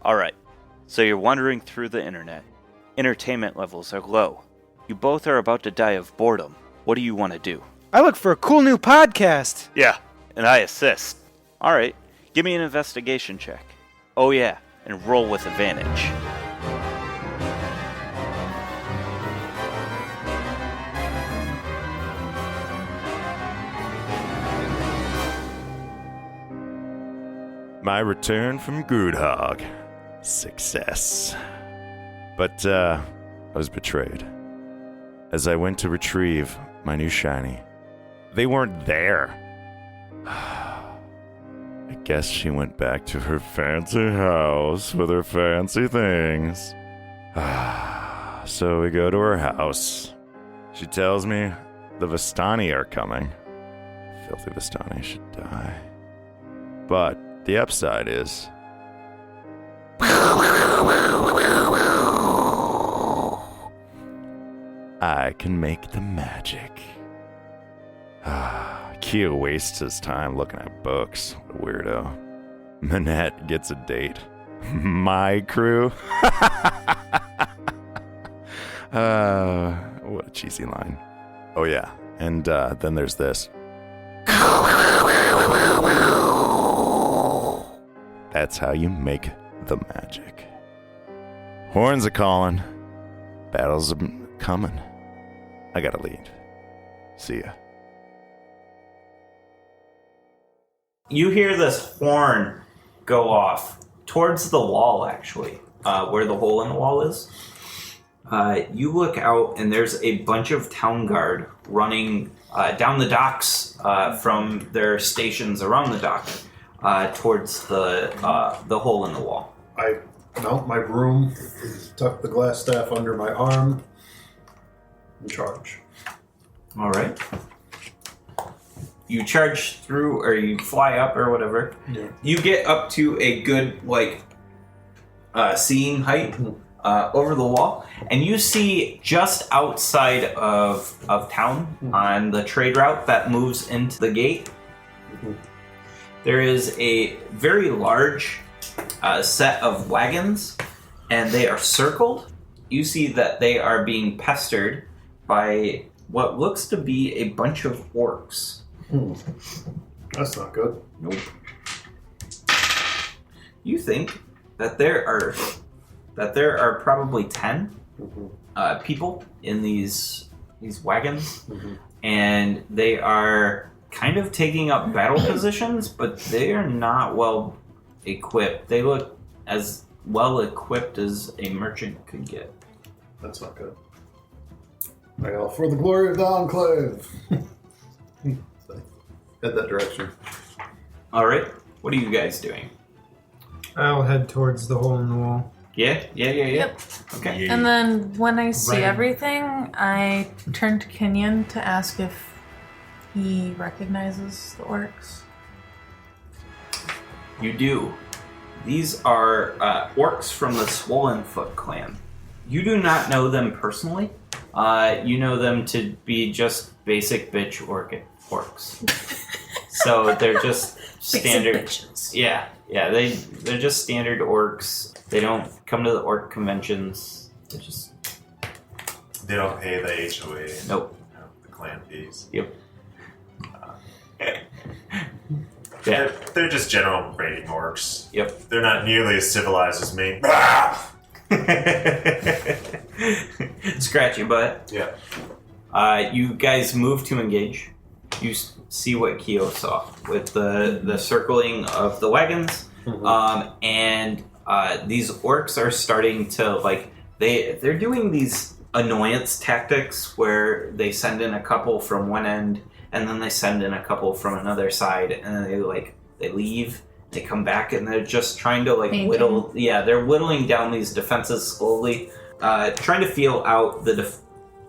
Alright, so you're wandering through the internet. Entertainment levels are low. You both are about to die of boredom. What do you want to do? I look for a cool new podcast. Yeah, and I assist. Alright, give me an investigation check. Oh yeah, and roll with advantage. My return from Groodhog. Success. But, I was betrayed. As I went to retrieve my new shiny, they weren't there. I guess she went back to her fancy house with her fancy things. So we go to her house. She tells me the Vistani are coming. Filthy Vistani should die. But the upside is... I can make the magic. Keo wastes his time looking at books. What a weirdo. Manette gets a date. My crew? What a cheesy line. Oh yeah, and then there's this. That's how you make the magic. Horns are calling. Battles are coming. I gotta leave. See ya. You hear this horn go off towards the wall, actually, where the hole in the wall is. You look out, and there's a bunch of town guard running down the docks from their stations around the dock towards the hole in the wall. I mount my broom, tuck the glass staff under my arm, and charge. All right. You charge through, or you fly up, or whatever. Yeah. You get up to a good, seeing height over the wall, and you see just outside of town on the trade route that moves into the gate. There is a very large set of wagons, and they are circled. You see that they are being pestered by what looks to be a bunch of orcs. That's not good. Nope. You think that there are probably 10 people in these wagons, and they are kind of taking up battle positions, but they are not well equipped. They look as well equipped as a merchant could get. That's not good. I yell, for the glory of the Enclave! Head that direction. Alright, what are you guys doing? I'll head towards the hole in the wall. Yeah? Yep. Okay. And then when I see Right. everything, I turn to Kinien to ask if he recognizes the orcs. You do. These are orcs from the Swollen Foot clan. You do not know them personally. You know them to be just basic bitch orcs. So they're just standard. Bitches. Yeah. They're just standard orcs. They don't come to the orc conventions. They don't pay the HOA. Nope. The clan fees. Yep. Yeah. They're just general raiding orcs. Yep. They're not nearly as civilized as me. Scratch your butt. Yeah. You guys move to engage. You see what Keo saw with the circling of the wagons, and these orcs are starting to they're doing these annoyance tactics where they send in a couple from one end, and then they send in a couple from another side, and then they leave. They come back, and they're just trying to whittle. Yeah, they're whittling down these defenses slowly, trying to feel out the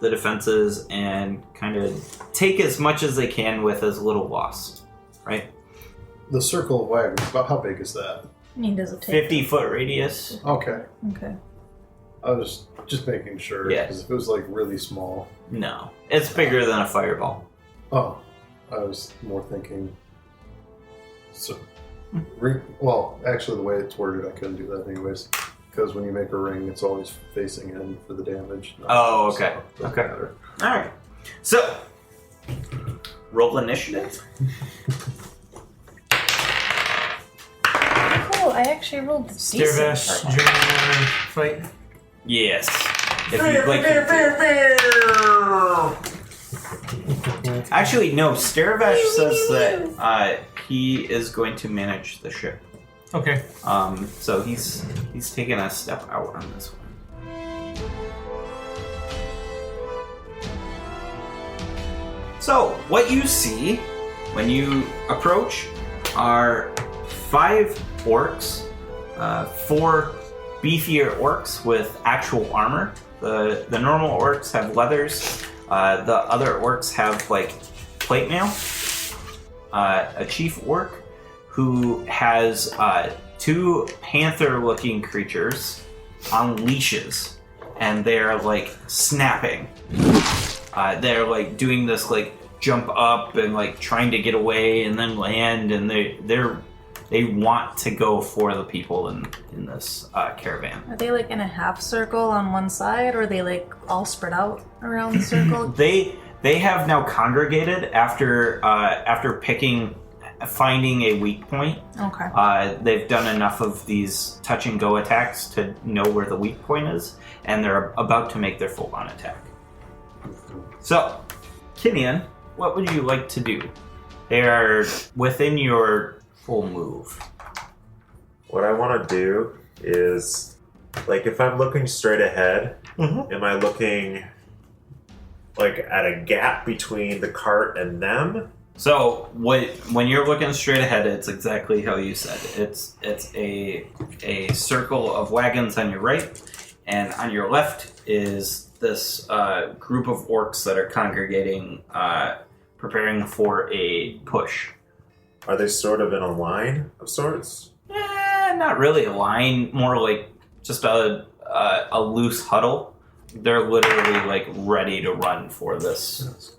defenses and kind of take as much as they can with as little loss, right? The circle of wagons, about how big is that? Does it take 50-foot radius. Okay. Okay. I was just making sure, Yeah. because if it was really small. No, it's bigger than a fireball. Oh, I was more thinking Well, actually, the way it's worded, I couldn't do that anyways. Because when you make a ring, it's always facing in for the damage. Oh, okay. So, doesn't Okay. matter. All right. So, roll initiative. Cool. I actually rolled the Stairvash, decent. join our fight. Yes. If you'd like to. Actually, no. Stairvash says that he is going to manage the ship. Okay. So he's taking a step out on this one. So what you see when you approach are 5 orcs, 4 beefier orcs with actual armor. The normal orcs have leathers. The other orcs have like plate mail. A chief orc who has 2 panther-looking creatures on leashes, and they're like snapping. They're like doing this like jump up and like trying to get away and then land, and they want to go for the people in this caravan. Are they like in a half circle on one side, or are they like all spread out around the circle? They have now congregated after finding a weak point. Okay. They've done enough of these touch and go attacks to know where the weak point is, and they're about to make their full on attack. So, Kinien, what would you like to do? They are within your full move. What I want to do is, like, if I'm looking straight ahead, am I looking like at a gap between the cart and them? So when you're looking straight ahead, it's exactly how you said. It's a circle of wagons on your right, and on your left is this group of orcs that are congregating, preparing for a push. Are they sort of in a line of sorts? Not really a line, more like just a loose huddle. They're literally like ready to run for this.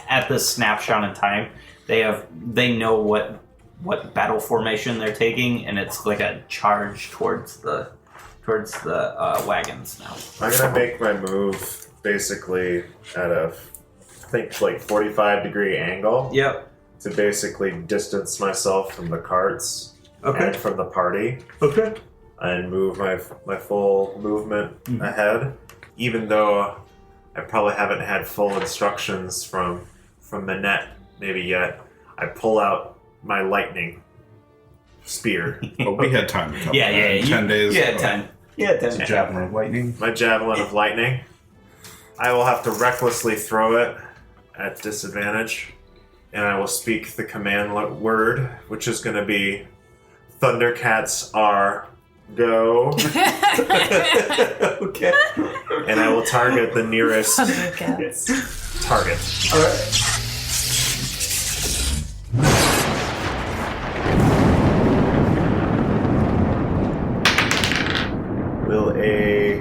At this snapshot in time, they know what battle formation they're taking, and it's like a charge towards the wagons now. I'm gonna make my move basically at a, I think, like 45-degree angle. Yep. To basically distance myself from the carts and from the party. Okay. And move my full movement ahead, even though I probably haven't had full instructions from Manette maybe yet. I pull out my lightning spear. Oh, we had time. 10 days. You had time. It's a javelin of lightning. My javelin of lightning. I will have to recklessly throw it at disadvantage, and I will speak the command word, which is going to be Thundercats are go. Okay. And I will target the nearest Thundercats. target. All right. Will a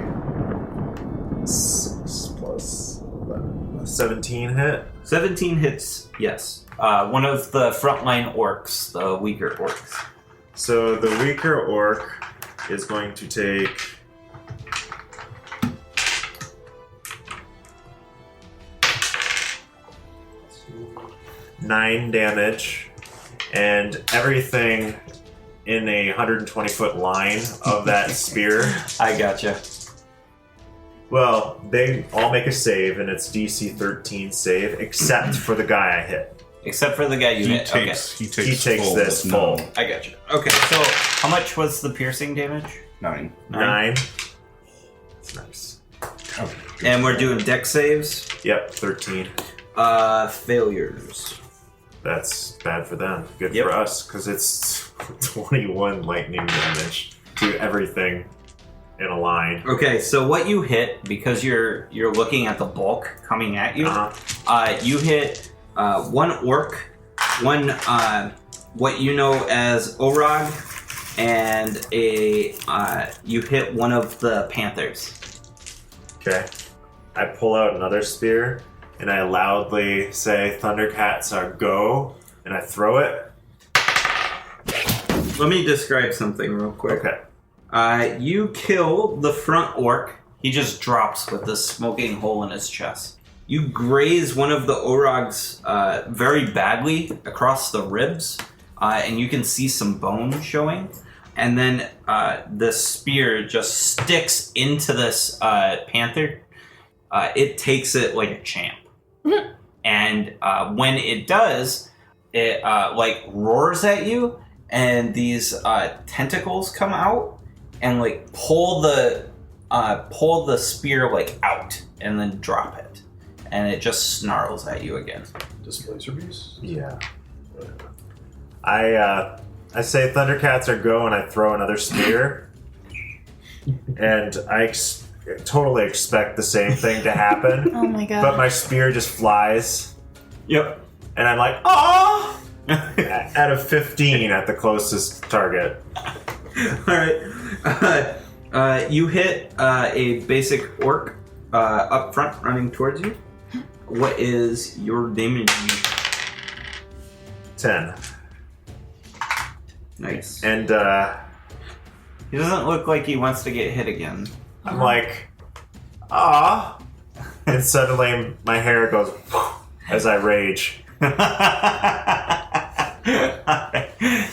6 plus 11, 17 hit? 17 hits. Yes. One of the frontline orcs, the weaker orcs. So the weaker orc is going to take 9 damage, and everything in a 120-foot line of that spear. I gotcha. Well, they all make a save, and it's DC 13 save, except for the guy I hit. Except for the guy you hit. He takes this full. I gotcha. Okay, so how much was the piercing damage? 9. 9. That's nice. And we're doing dex saves. Yep, 13. Failures. That's bad for them. Good Yep. for us, because it's 21 lightning damage to everything in a line. Okay, so what you hit, because you're looking at the bulk coming at you, you hit one orc, one what you know as Orog, and you hit one of the panthers. Okay. I pull out another spear, and I loudly say, Thundercats are go, and I throw it. Let me describe something real quick. Okay. You kill the front orc. He just drops with this smoking hole in his chest. You graze one of the Orogs very badly across the ribs, and you can see some bone showing. And then the spear just sticks into this panther. It takes it like a champ. And when it does, it like roars at you, and these tentacles come out and like pull the spear like out and then drop it, and it just snarls at you again. Displacer beast? Yeah. I say Thundercats are go, and I throw another spear. And I totally expect the same thing to happen. Oh my god. But my spear just flies. Yep. And I'm like, oh! Out of 15 at the closest target. Alright. You hit a basic orc up front running towards you. What is your damage? 10. Nice. And He doesn't look like he wants to get hit again. I'm like, ah. And suddenly my hair goes as I rage.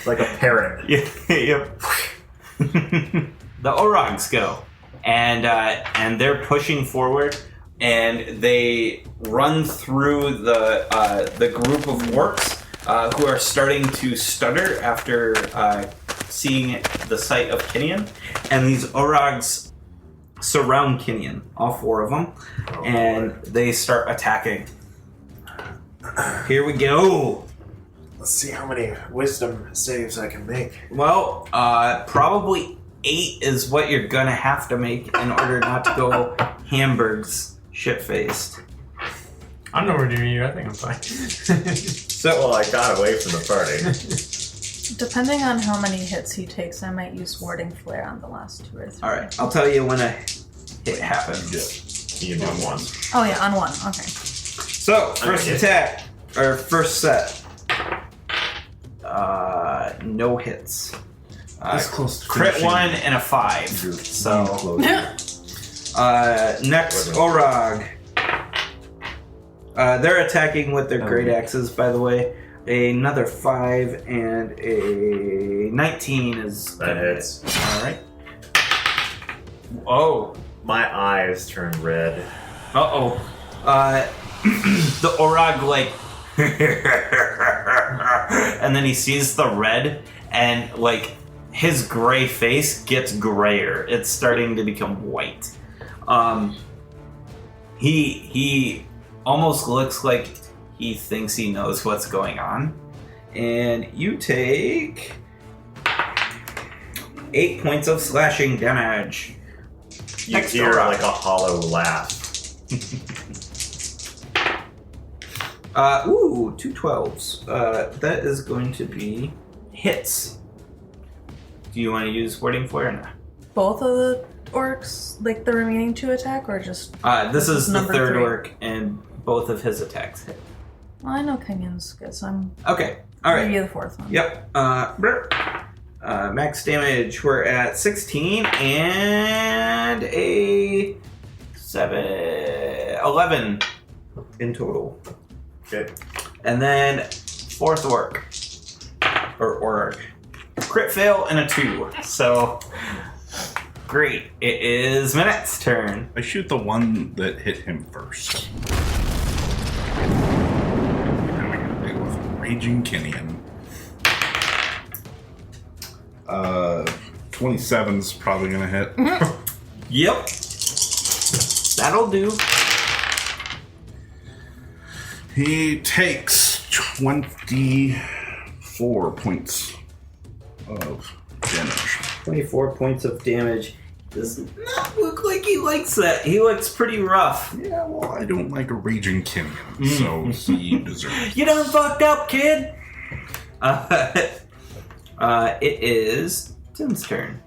Like a parrot. Yep. The Orogs go, and they're pushing forward, and they run through the group of orcs who are starting to stutter after seeing the sight of Kinien, and these Orogs surround Kinien, all 4 of them, and they start attacking. Here we go. Let's see how many wisdom saves I can make. Well, probably 8 is what you're gonna have to make in order not to go Hamburg's shit-faced. I'm nowhere near you. I think I'm fine. Well, I got away from the party. Depending on how many hits he takes, I might use Warding Flare on the last 2 or 3. Alright, I'll tell you when a hit happens. You do one. Oh yeah, on 1. Okay. So, first attack, or first set. No hits. This close to Crit finishing. 1 and a 5. So, Close. next, Orog. They're attacking with their great axes, by the way. Another 5 and a 19 is That hits. Alright. Oh. My eyes turn red. Uh-oh. The Orog, like... and then he sees the red, and, like, his gray face gets grayer. It's starting to become white. He almost looks like he thinks he knows what's going on. And you take 8 points of slashing damage. You Next hear Orog. like a hollow laugh. 2 12s. That is going to be hits. Do you want to use Warding Flare or not? Both of the orcs, like the remaining 2 attack, or just... This is the number 3rd 3? orc, and both of his attacks hit. Well, I know Kenyon's good, so I'm... Okay, alright. Maybe the 4th one. Yep. Max damage, we're at 16, and a 11 in total. Okay. And then 4th orc. Or orc. Crit fail and a 2. So, great. It is Minette's turn. I shoot the one that hit him first. And we're gonna deal with Raging Kinien. 27's probably gonna hit. Yep. That'll do. He takes 24 points of damage. 24 points of damage. Does not look like he likes that. He looks pretty rough. Yeah, well, I don't like a Raging Kinien, so he deserves it. You done fucked up, kid! It is Tim's turn.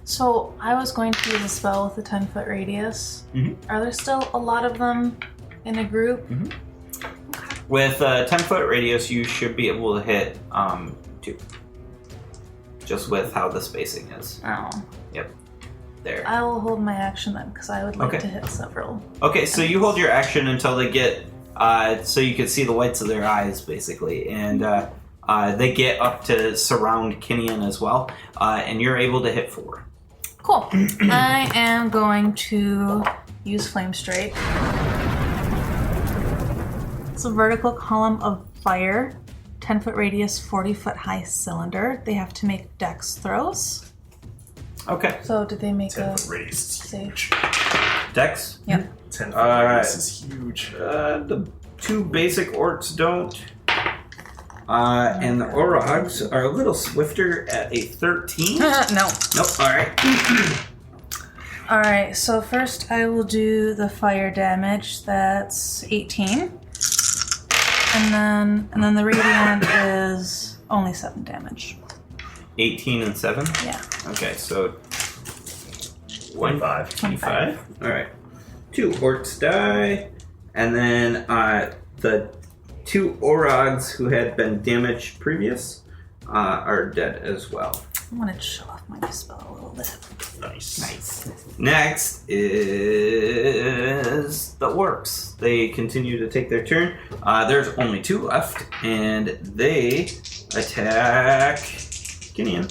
So, I was going to use a spell with a 10-foot radius. Mhm. Are there still a lot of them in a group? With a 10-foot radius, you should be able to hit 2. just with how the spacing is. Oh. There. I will hold my action then, because I would like Okay. to hit several. Okay, so you hold your action until they get, so you can see the whites of their eyes, basically, and they get up to surround Kinien as well, and you're able to hit 4. Cool. I am going to use Flame Strike. It's a vertical column of fire, 10-foot radius, 40-foot high cylinder. They have to make dex throws. Okay. So did they make a 10-foot radius is save? huge. Dex? Yep. 10-foot Alright. radius is huge. The 2 basic orcs don't. And the Orogs are a little swifter at a 13. No. Nope, alright. Alright, so first I will do the fire damage. That's 18. And then the radiant is only 7 damage. 18 and 7? Yeah. Okay, so 25. 25. Alright. 2 orcs die. And then the 2 Orogs who had been damaged previous are dead as well. I wanted to show off my spell a little bit. Nice. Next is the orcs. They continue to take their turn. There's only 2 left, and they attack Kinien.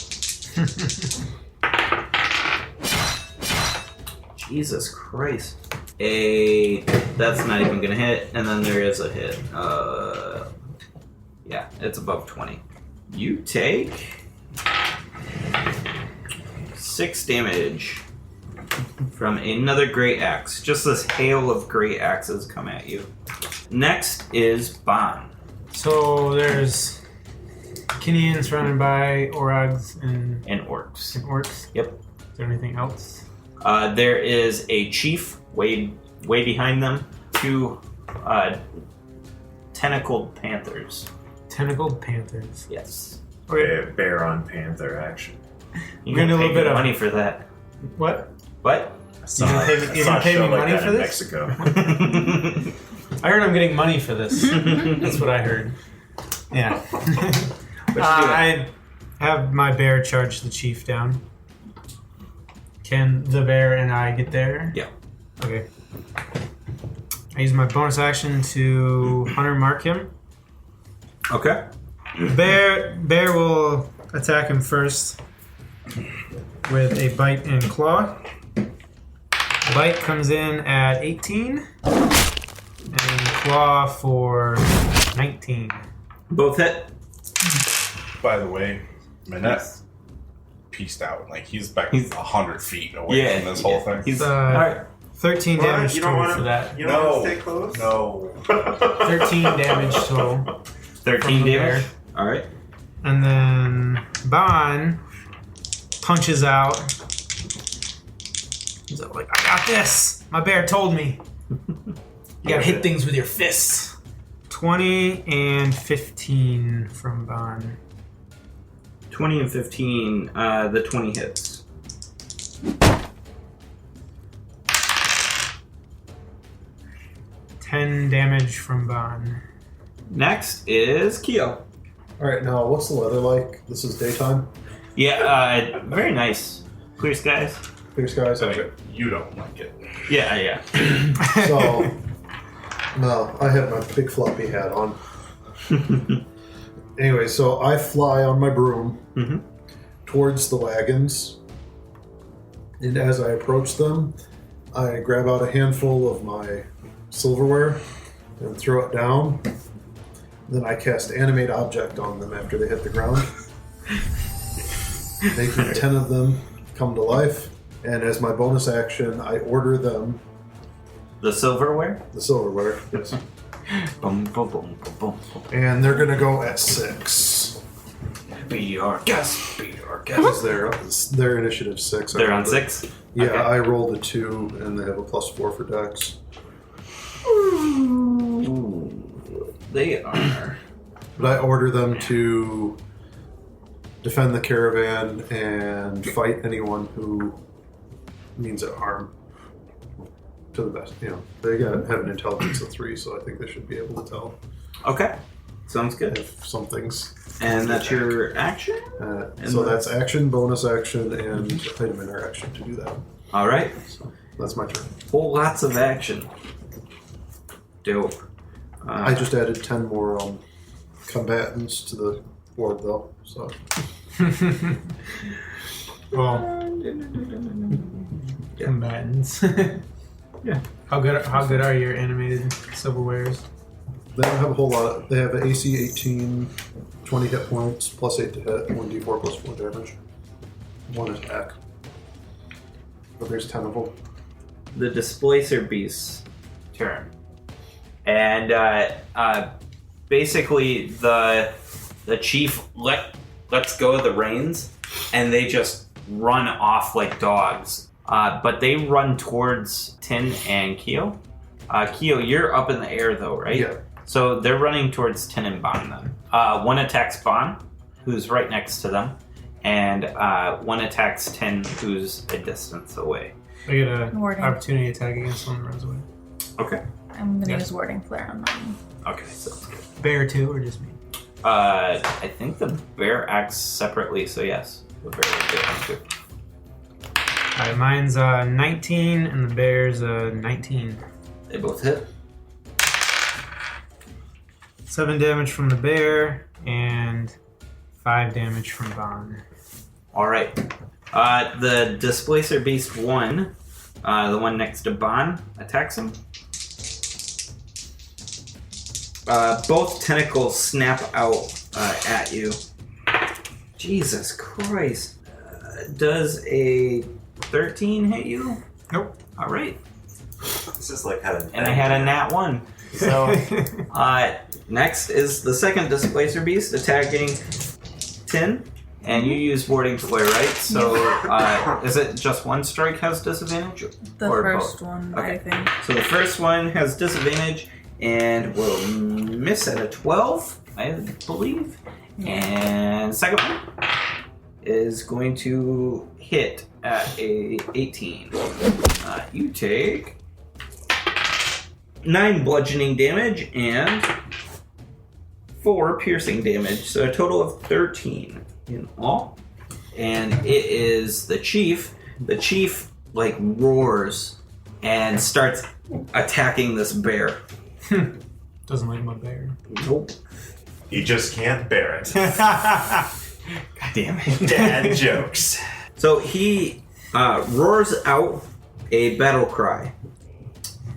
Jesus Christ. That's not even gonna hit, and then there is a hit. Yeah, it's above 20. You take 6 damage from another great axe. Just this hail of great axes come at you. Next is Bon. So there's Kinien surrounded by Orogs and And orcs. orcs. Yep. Is there anything else? There is a chief way behind them. 2 tentacled panthers. Tentacled panthers. Yes. Okay. Bear on panther action. You We're gonna do a pay little bit me of- money for that. What? What? I saw, gonna pay me- I you're saw gonna a pay show me like money that for in this? Mexico. I heard I'm getting money for this. That's what I heard. Yeah. I have my bear charge the chief down. Can the bear and I get there? Yeah. Okay. I use my bonus action to hunter mark him. Okay. Bear will attack him first with a bite and claw. Bite comes in at 18 and claw for 19. Both hit. By the way, Manette pieced out. Like he's back 100 feet away from this whole thing. He's Uh, alright. 13 What? damage You don't total wanna- for that. You don't want to stay close? No. 13 damage total. 13 from the damage. bear. Alright. And then Bon punches out. He's like, I got this. My bear told me. You gotta hit things with your fists. 20 and 15 from Bon. 20 and 15. The 20 hits. Ten damage from Bon. Next is Keo. Alright, now what's the weather like? This is daytime. Yeah, very nice. Clear skies. Clear skies. Okay. You don't like it. Yeah, yeah. So, no, I have my big floppy hat on. Anyway, so I fly on my broom Mhm. towards the wagons, and as I approach them, I grab out a handful of my silverware and throw it down. Then I cast Animate Object on them after they hit the ground, making 10 of them come to life. And as my bonus action, I order them, The silverware. the silverware, yes, Boom, boom, boom, boom, boom. and they're going to go at 6. Be our guest. Be our Because guest. their initiative 6. They're on 6. Yeah, Okay. I rolled a 2, and they have a +4 for dex. Ooh, they are. But I order them to defend the caravan and fight anyone who means it harm. To the best, they have an intelligence of 3, so I think they should be able to tell. Okay. Sounds good. If some things. And that's your action? So that's action, bonus action, and item interaction to do that. All right. So that's my turn. Whole lots of action. Dope. I just added 10 more combatants to the board, though. So. Well, combatants. Yeah. How good are your animated silverwares? They don't have a whole lot. They have an AC 18, 20 hit points, plus 8 to hit, 1d4 plus 4 damage. 1 attack. But there's 10 of them. The Displacer Beast's turn. And basically the chief lets go of the reins, and they just run off like dogs. But they run towards Tin and Keo. Keo, you're up in the air though, right? Yeah. So they're running towards Tin and Bon then. One attacks Bon, who's right next to them, and one attacks Tin, who's a distance away. I get an Warding. opportunity attack against one that runs away. Okay. I'm going to Yeah. use Warding Flare on mine. Okay, sounds good. Bear too, or just me? I think the bear acts separately, so yes. The bear will get one too. Alright, mine's 19 and the bear's 19. They both hit. 7 damage from the bear and 5 damage from Bon. Alright. The Displacer Beast 1, the one next to Bon, attacks him. Both tentacles snap out at you. Jesus Christ. Does a 13 hit you? Nope. Alright. This is like having. And I had a nat 1. So, next is the second Displacer Beast attacking Tin. And you use Warding Flare, right? So, is it just one strike has disadvantage? The or first both? one, Okay. I think. So the first one has disadvantage and will miss at a 12, I believe. And second one is going to hit at a 18. You take 9 bludgeoning damage and 4 piercing damage, so a total of 13 in all. And it is the chief. The chief like roars and starts attacking this bear. Doesn't like my bear. Nope. He just can't bear it. God damn it. Dad jokes. So he roars out a battle cry.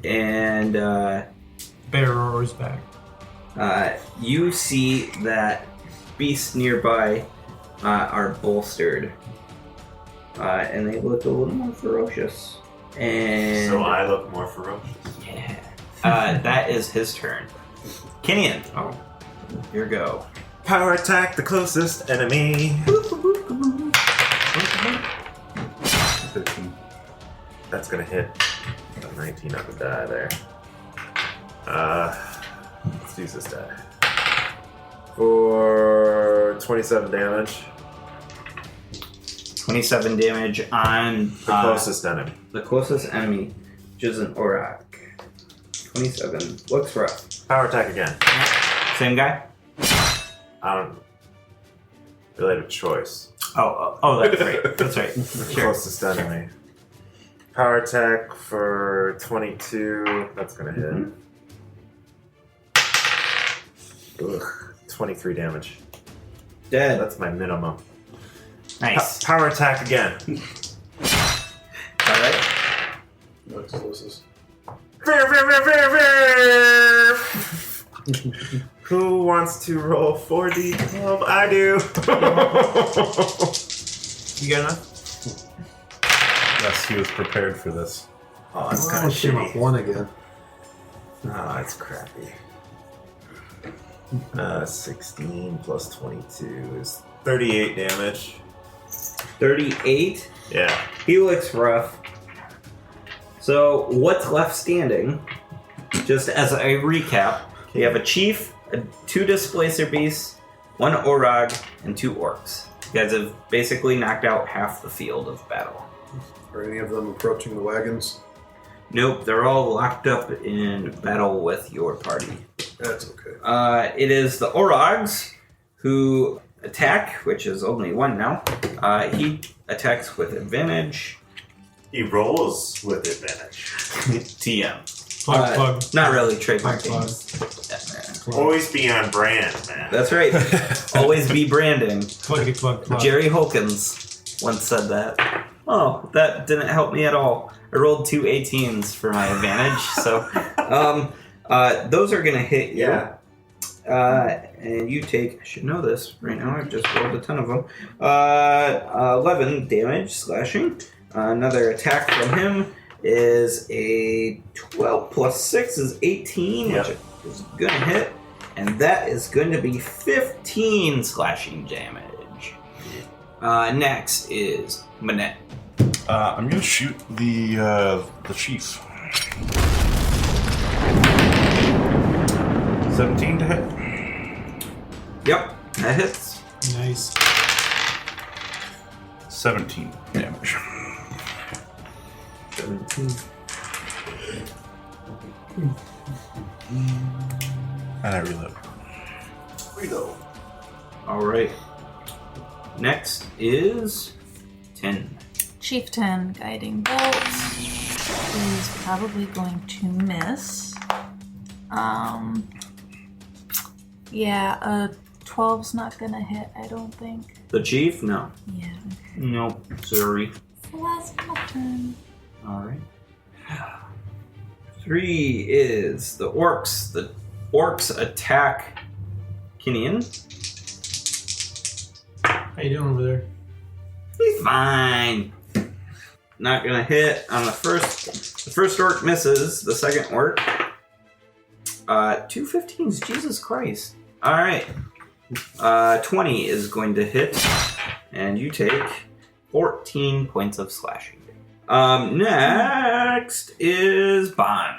And Bear roars back. you see that beasts nearby are bolstered. And they look a little more ferocious. And So I look more ferocious. yeah. That is his turn. Kinien. Oh, here we go. Power attack the closest enemy. 13. That's gonna hit. A 19 on the die there. Let's use this die. For 27 damage. 27 damage on The closest enemy. the closest enemy, which is an Aurak. 27. Looks rough. Power attack again. Same guy? I don't really have a choice. Oh, that's right. That's right. Sure. Closest enemy. Power attack for 22. That's gonna hit. Ugh, 23 damage. Dead. That's my minimum. Nice. Power attack again. Alright. That's closest. Who wants to roll 4d12? I do. You got enough? Yes, he was prepared for this. Oh, it's kind I of came up shitty. 1 again. Oh, it's crappy. 16 plus 22 is 38 damage. 38. Yeah. He looks rough. So, what's left standing, just as a recap, we have a chief, 2 displacer beasts, 1 Orog, and 2 orcs. You guys have basically knocked out half the field of battle. Are any of them approaching the wagons? Nope, they're all locked up in battle with your party. That's okay. It is the Orogs who attack, which is only one now. He attacks with advantage. He rolls with advantage. TM. Plug. Not really trademarking. Always be on brand, man. That's right. Always be branding. Plug. Jerry Holkins once said that. Oh, that didn't help me at all. I rolled 2 18s for my advantage, so those are gonna hit you. Yeah. And you take, I should know this right now, I've just rolled a ton of them. 11 damage, slashing. Another attack from him is a 12 plus 6 is 18, Yep. which is going to hit. And that is going to be 15 slashing damage. Next is Manette. I'm gonna shoot the chief. 17 to hit. Yep, that hits. Nice. 17 damage. 17. And I reload. Reload. Alright. Next is 10. Chieftain Guiding Bolt is probably going to miss. Yeah, a 12's not gonna hit, I don't think. The chief? No. Yeah. Nope. Sorry. So that's my turn. Alright. 3 is the orcs. The orcs attack Kinien. How you doing over there? He's fine. Not gonna hit on the first. The first orc misses. The second orc. 2 15s. Jesus Christ. Alright. 20 is going to hit. And you take 14 points of slashing. Next is Bond.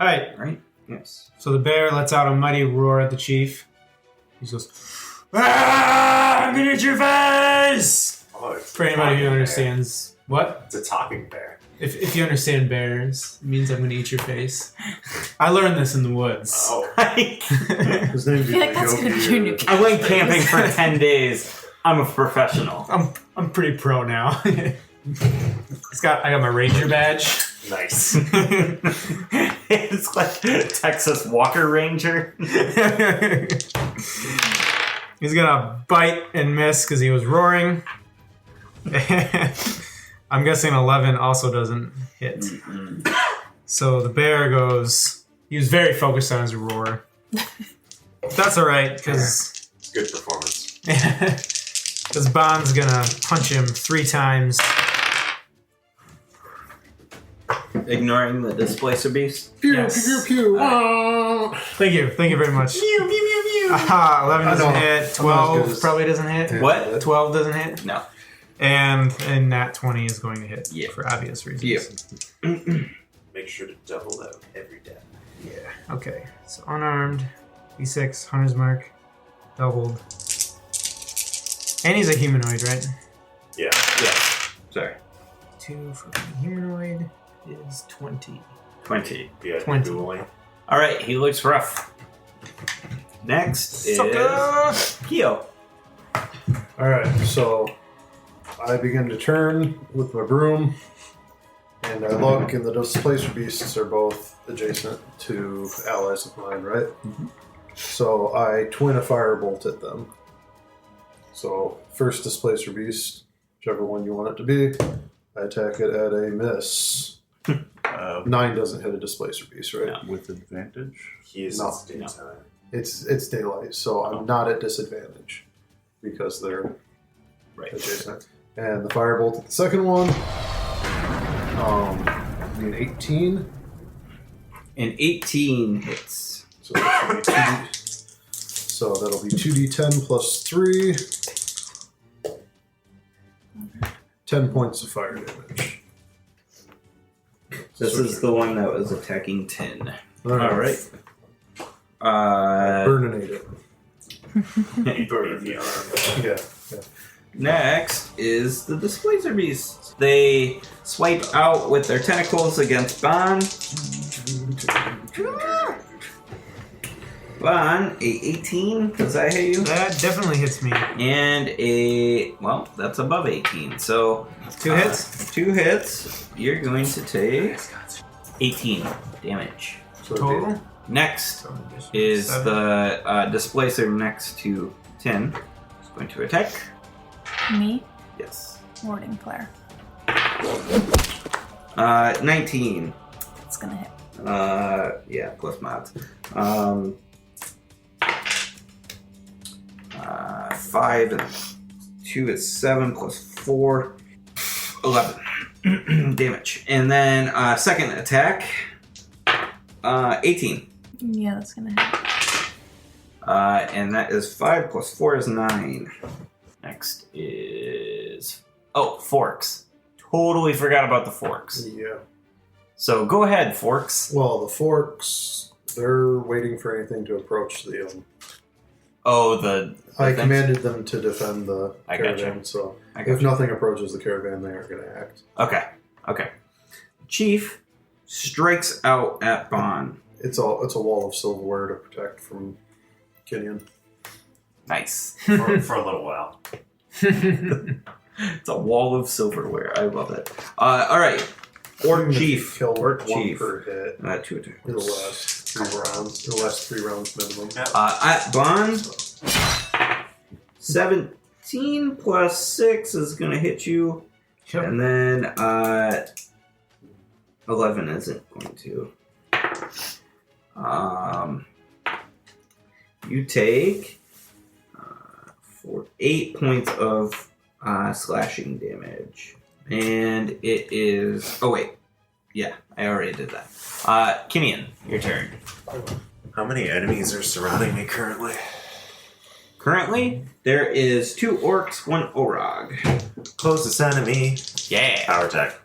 Alright, Right? Yes. so the bear lets out a mighty roar at the chief. He goes, "Ah, I'm gonna eat your face!" Oh, it's For anybody who understands. What? It's a talking bear. If you understand bears, it means I'm gonna eat your face. I learned this in the woods. Oh. His name's I feel like that's gonna be your new I went camping for 10 days. I'm a professional. I'm pretty pro now. I got my ranger badge. Nice. It's like Texas Walker Ranger. He's gonna bite and miss because he was roaring. I'm guessing 11 also doesn't hit. So the bear goes. He was very focused on his roar. That's all right because Good performance. because Bond's gonna punch him 3 times. Ignoring the displacer beast. Pew, Yes. pew, pew, pew. Thank you very much. Aha, 11 doesn't hit. I'm not as good 12 as- probably doesn't hit. What? 12 doesn't hit. No. And nat 20 is going to hit Yeah. for obvious reasons. Yeah. Make sure to double out every death. Yeah. Okay. So unarmed, D6, hunter's mark, doubled. And he's a humanoid, right? Yeah. Yeah. Sorry. 2 for the humanoid is 20. 20. Yeah, 20. dueling. Alright, he looks rough. Next is Sucker! Keo. Alright, so I begin to turn with my broom, and I look, and the displacer beasts are both adjacent to allies of mine, right? So I twin a firebolt at them. So first displacer beast, whichever one you want it to be, I attack it at a miss. 9 doesn't hit a displacer beast, right? No. With advantage? He is No. in daytime. It's daylight, so I'm not at disadvantage because they're Right. adjacent. And the firebolt at the second one, an 18. An 18 hits. So that'll be 2d10 plus 3. 10 points of fire damage. This is the one that was attacking 10. Alright. Burninate it. He burned the arm. Yeah. Next is the displacer beasts. They swipe out with their tentacles against Bond. Bon, a 18. Does that hit you? That definitely hits me. And well, that's above 18. So 2 hits. 2 hits. You're going to take 18 damage. So Total? Next is the displacer next to 10. He's going to attack. Me? Yes. Warding Flare. 19. It's gonna hit. Yeah, plus mods. 5 and 2 is 7 plus 4. 11 damage. And then second attack. 18. Yeah, that's gonna hit. And that is 5 plus 4 is 9. Next is Forks. Totally forgot about the Forks. Yeah. So go ahead, Forks. Well, the Forks, they're waiting for anything to approach the. I commanded them to defend the caravan, so if nothing approaches the caravan, they aren't going to act. Okay. Chief strikes out at Bon. It's a wall of silverware to protect from Kinien. Nice. for a little while. It's a wall of silverware. I love it. All right. Orc Chief. Kill Orc one Chief. per hit. 2 attacks. It'll last 3 rounds. It'll last 3 rounds minimum. At Bon, 17 plus 6 is going to hit you. Yep. And then 11 isn't going to. You take 8 points of slashing damage. And it is... Oh, wait. Yeah, I already did that. Kinien, your turn. How many enemies are surrounding me currently? Currently, there is 2 orcs, 1 orog. Closest enemy. Yeah. Power attack.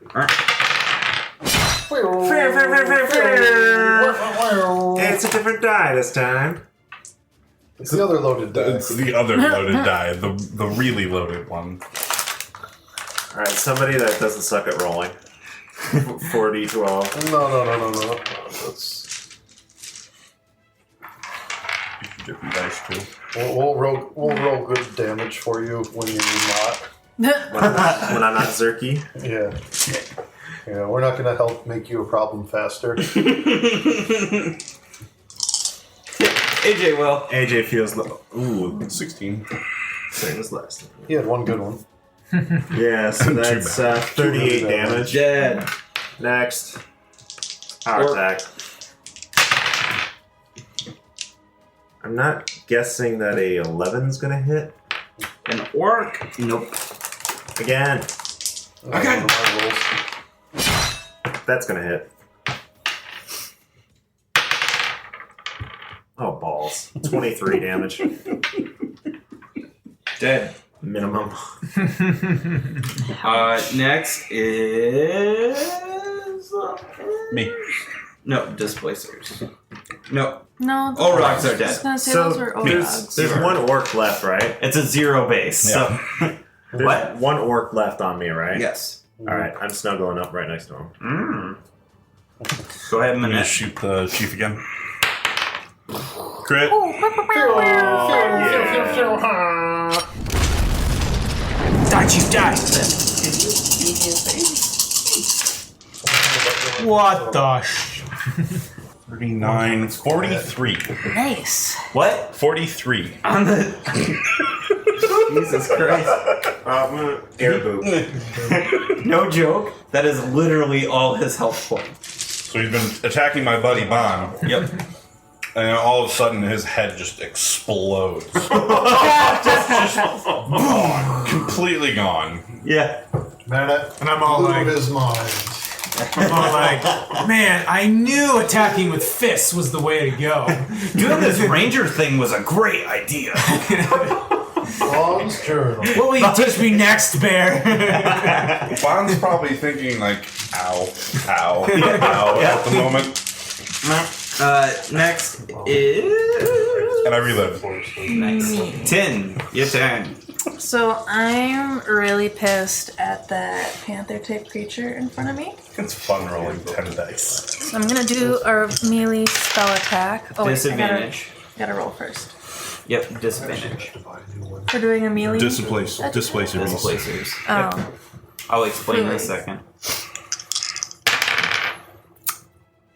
It's a different die this time. It's the other loaded die. It's the other loaded die, the really loaded one. Alright, somebody that doesn't suck at rolling. 4d12. No. That's... Different dice too. We'll roll good damage for you when you're not. When I'm not Zerky. Yeah. Yeah, we're not going to help make you a problem faster. AJ will. AJ feels ooh, 16. same as last. He had one good one. Yeah, so that's 38 damage. Dead. Next. Power attack. I'm not guessing that a 11's gonna hit. An orc? Nope. Again. Okay. That's gonna hit. Oh, balls. 23 damage. Dead. Minimum. Next is... Me. No, displacers. No. No. Orogs are I was dead. gonna say So those were there's Orogs. one orc left, right? It's a 0 base. Yeah. So. There's What? one orc left on me, right? Yes. Alright, I'm snuggling up right next to him. Go ahead, I'm gonna Manette. shoot the chief again. Crit. Die, Chief, die! What the 39, 43. Nice. What? 43. On the... Jesus Christ. Air boot. No joke. That is literally all his health points. So he's been attacking my buddy Bon, Yep. and then all of a sudden his head just explodes. Gone. Completely gone. Yeah. And I'm all like- his mind. I'm all like, man, I knew attacking with fists was the way to go. Doing this ranger thing was a great idea. Bon's journal. What will you teach me next, Bear? Bon's probably thinking like, ow, ow, ow at the moment. Next is... And I relive. Nice. 10. Your turn. So I'm really pissed at that panther-type creature in front of me. It's fun rolling 10 dice. So I'm gonna do a melee spell attack. Oh, wait, Disadvantage. I Gotta roll first. Yep, disadvantage. We're doing a melee. Displacer beast. Displacers. Oh. I'll explain in a second.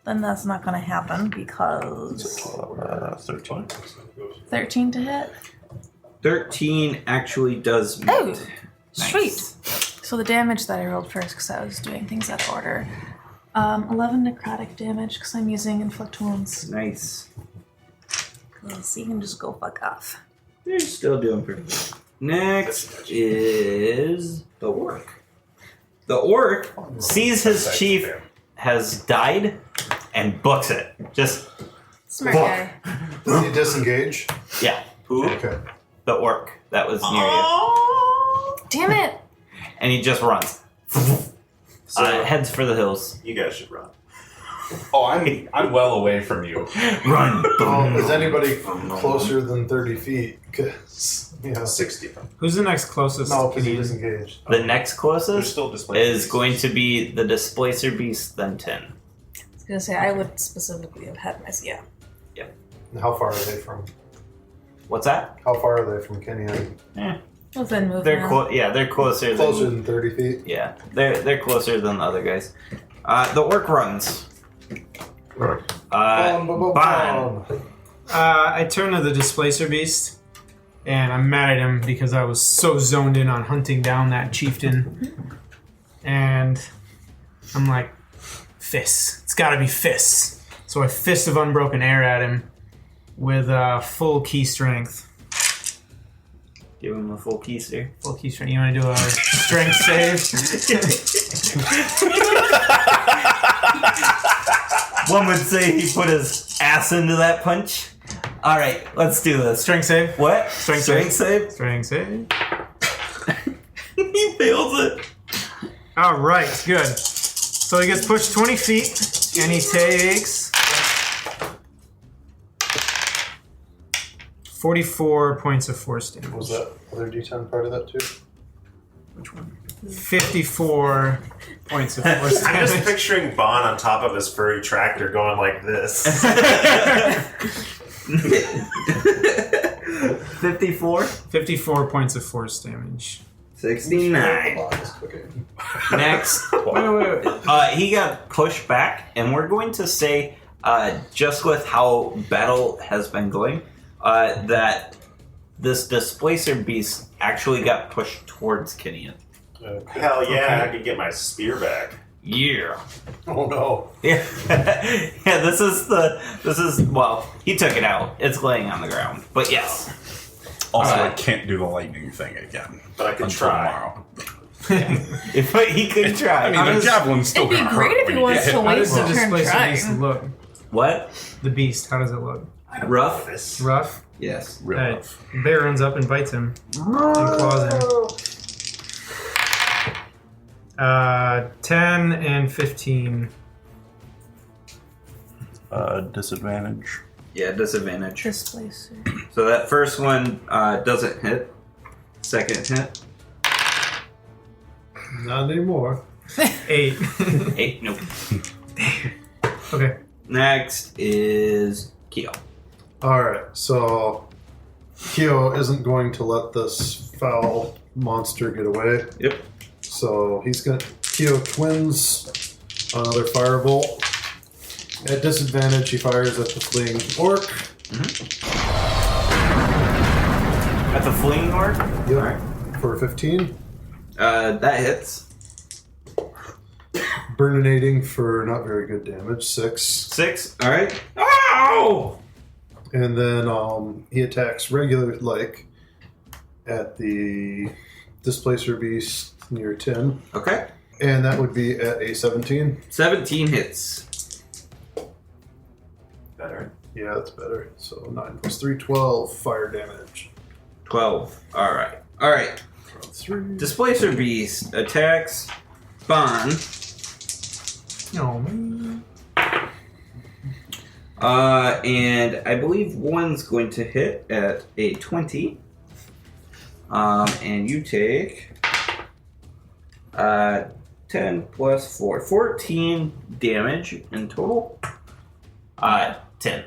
Then that's not gonna happen because 13. 13 to hit. 13 actually does meet. Oh, Nice. sweet. So the damage that I rolled first, because I was doing things out of order. 11 necrotic damage, because I'm using inflict wounds. Nice. So you can just go fuck off. You're still doing pretty good. Next is the orc. The orc sees his chief has died and books it. Just Smart Fuck. guy. Does he disengage? yeah. Who? Okay. The orc that was near Damn it! you, and he just runs. Heads for the hills. You guys should run. Oh, I'm well away from you. Run. Is anybody closer than 30 feet? 'Cause, 60. Who's the next closest? no, because he Kinien? disengaged. The next There's closest still displacer is beasts. going to be the displacer beast, then 10. I was gonna say, I would specifically have had my. Yeah. And how far are they from? What's that? How far are they from Kinien? Within movement. They're closer. Closer Than, than 30 feet. yeah, they're closer than the other guys. The orc runs. Bon. I turn to the displacer beast, and I'm mad at him because I was so zoned in on hunting down that chieftain. And I'm like, fists. It's gotta be fists. So I fist of unbroken air at him with full key strength. Give him a full keister. Full key strength. You wanna do a strength save? One would say he put his ass into that punch. All right, let's do this. Strength save? What? Strength save? Strength save. He fails it. Alright, good. So he gets pushed 20 feet, and he takes 44 points of force damage. Was that other D10 part of that too? Which one? 54 points of force I'm just damage. picturing Bon on top of his furry tractor going like this. 54? 54 points of force damage. 69. Okay. Next. Wait. He got pushed back, and we're going to say, just with how battle has been going, that this displacer beast actually got pushed towards Kinien. Hell yeah, I could get my spear back. Yeah. Oh no. Yeah. Yeah, this is well, he took it out. It's laying on the ground. But yes. Also, I can't do the lightning thing again. But I can until try. tomorrow. If he could try. I mean, the javelin's still It'd be gonna great hurt if when he you wants get to hit. How wait does the till turn displacer beast trying. look? What? The beast, how does it look? Rough? This. Rough? Yes. Real Alright, rough. bear runs up and bites him. And claws him. 10 and 15. Disadvantage. Yeah, disadvantage. Displacer. So that first one doesn't hit. Second hit. Not anymore. 8. 8. Nope. Okay. Next is Keo. Alright, so Keo isn't going to let this foul monster get away. Yep. So Keo twins another firebolt. At disadvantage, he fires at the fleeing orc. At the fleeing orc? Yep. Alright. For 15. That hits. Burninating for not very good damage, 6. 6. Alright. Ow! And then he attacks regular like at the displacer beast near 10. Okay. And that would be at a 17. 17 hits. Better. Yeah, that's better. So 9 plus 3, 12 fire damage. 12. Alright. Alright. 3. Displacer Beast attacks Bon. Oh, man. And I believe one's going to hit at a 20. And you take 10 plus 4. 14 damage in total. 10.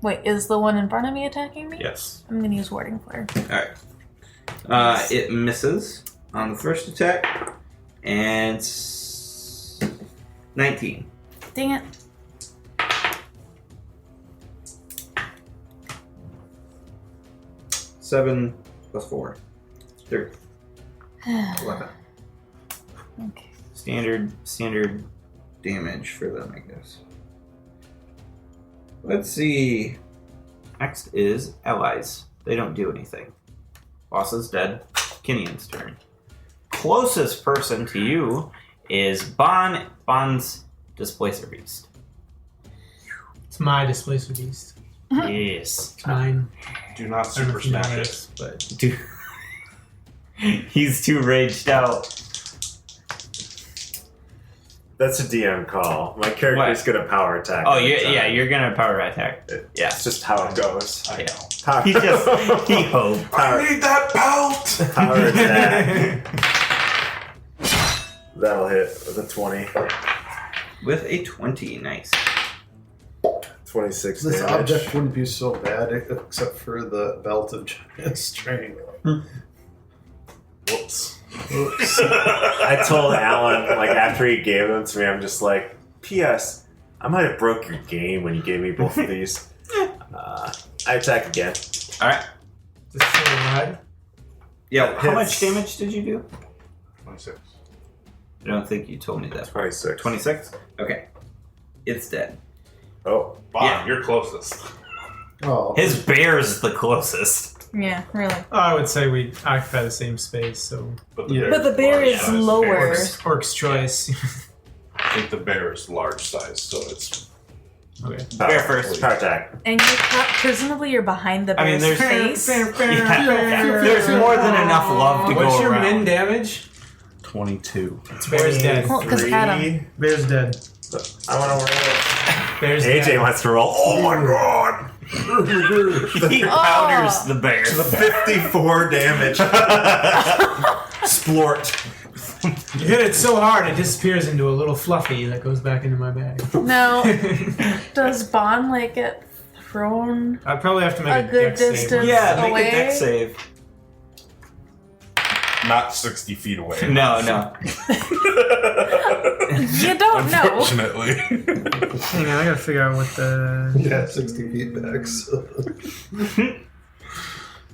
Wait, is the one in front of me attacking me? Yes. I'm gonna use Warding Flare. Alright. It misses on the first attack. And 19. Dang it. Seven plus 4. 11. Okay. Standard damage for them, I guess. Let's see. Next is allies. They don't do anything. Boss is dead. Kinien's turn. Closest person to you is Bond's Displacer Beast. It's my Displacer Beast. Yes. It's mine. Do not I don't know super if you know smash this, it. but Dude. He's too raged out. That's a DM call. My character's What? gonna power attack. Oh, every time. you're gonna power attack. Yeah. It's just how it goes. I Yeah. know. Power, He hoped. power, I need that belt! power attack. That'll hit with a 20. With a 20, nice. 26 This damage. object wouldn't be so bad except for the belt of giant strength. Whoops. Oops. I told Alan, like, after he gave them to me, I'm just like, P.S. I might have broke your game when you gave me both of these. I attack again. Alright. just so right. Yeah, how much Hits. damage did you do? 26. I don't think you told me that. 26. 26? Okay. It's dead. Oh. Bond, Yeah. you're closest. Oh, His bear's the closest. Yeah, really. Oh, I would say we occupy the same space, so But the Yeah. bear's But the bear large is size. lower. Orc's choice. I think the bear is large size, so it's Okay. Bear first. Power attack. And presumably you're behind the I mean, bear's there's- face. Yeah, there's more than enough love to What's go your around. min damage? 22. Bear's dead. Well, 'cause Adam. 3. Bear's dead. I want to roll. Bear's AJ dead. wants to roll. Oh my god! He powders the bear. 54 damage. Splort. You hit it so hard it disappears into a little fluffy that goes back into my bag. Now, does Bond like get thrown I'd probably have to make a a good dex save. distance Yeah, make away? a dex save. Not 60 feet away. No. You don't know. Unfortunately. Hang on, I gotta figure out what the. yeah, 60 feet back. So.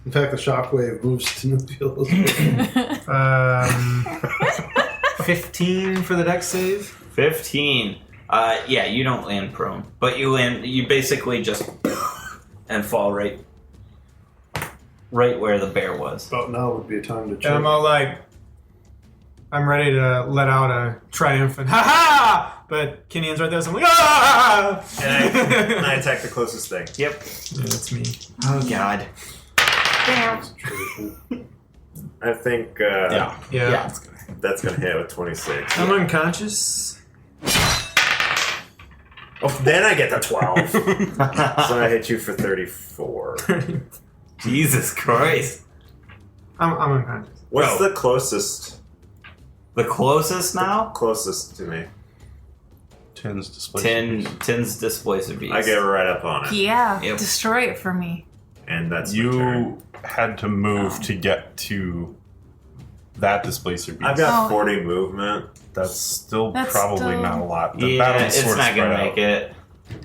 In fact, the shockwave moves to Newfield. 15 for the dex save. 15. Yeah, you don't land prone, but you basically just and fall right where the bear was. About now would be a time to And check. I'm all like, I'm ready to let out a triumphant ha ha! But Kinien's right there, so I'm like, ah! And I attack the closest thing. Yep. Yeah, that's me. Oh god. I think Yeah. that's going to hit with 26. I'm unconscious. Oh, then I get the 12. So I hit you for 34. Jesus Christ. I'm unconscious. What's Oh. the closest? The closest now? Closest to me. 10's display. 10's Displacer Beast. I get right up on it. Yeah, Yep. destroy it for me. And that's my turn. You had to move to get to that displacer beast. I've got Oh. 40 movement. That's still That's probably still- not a lot. The Yeah, battle's it's sort of not gonna spread make out. it.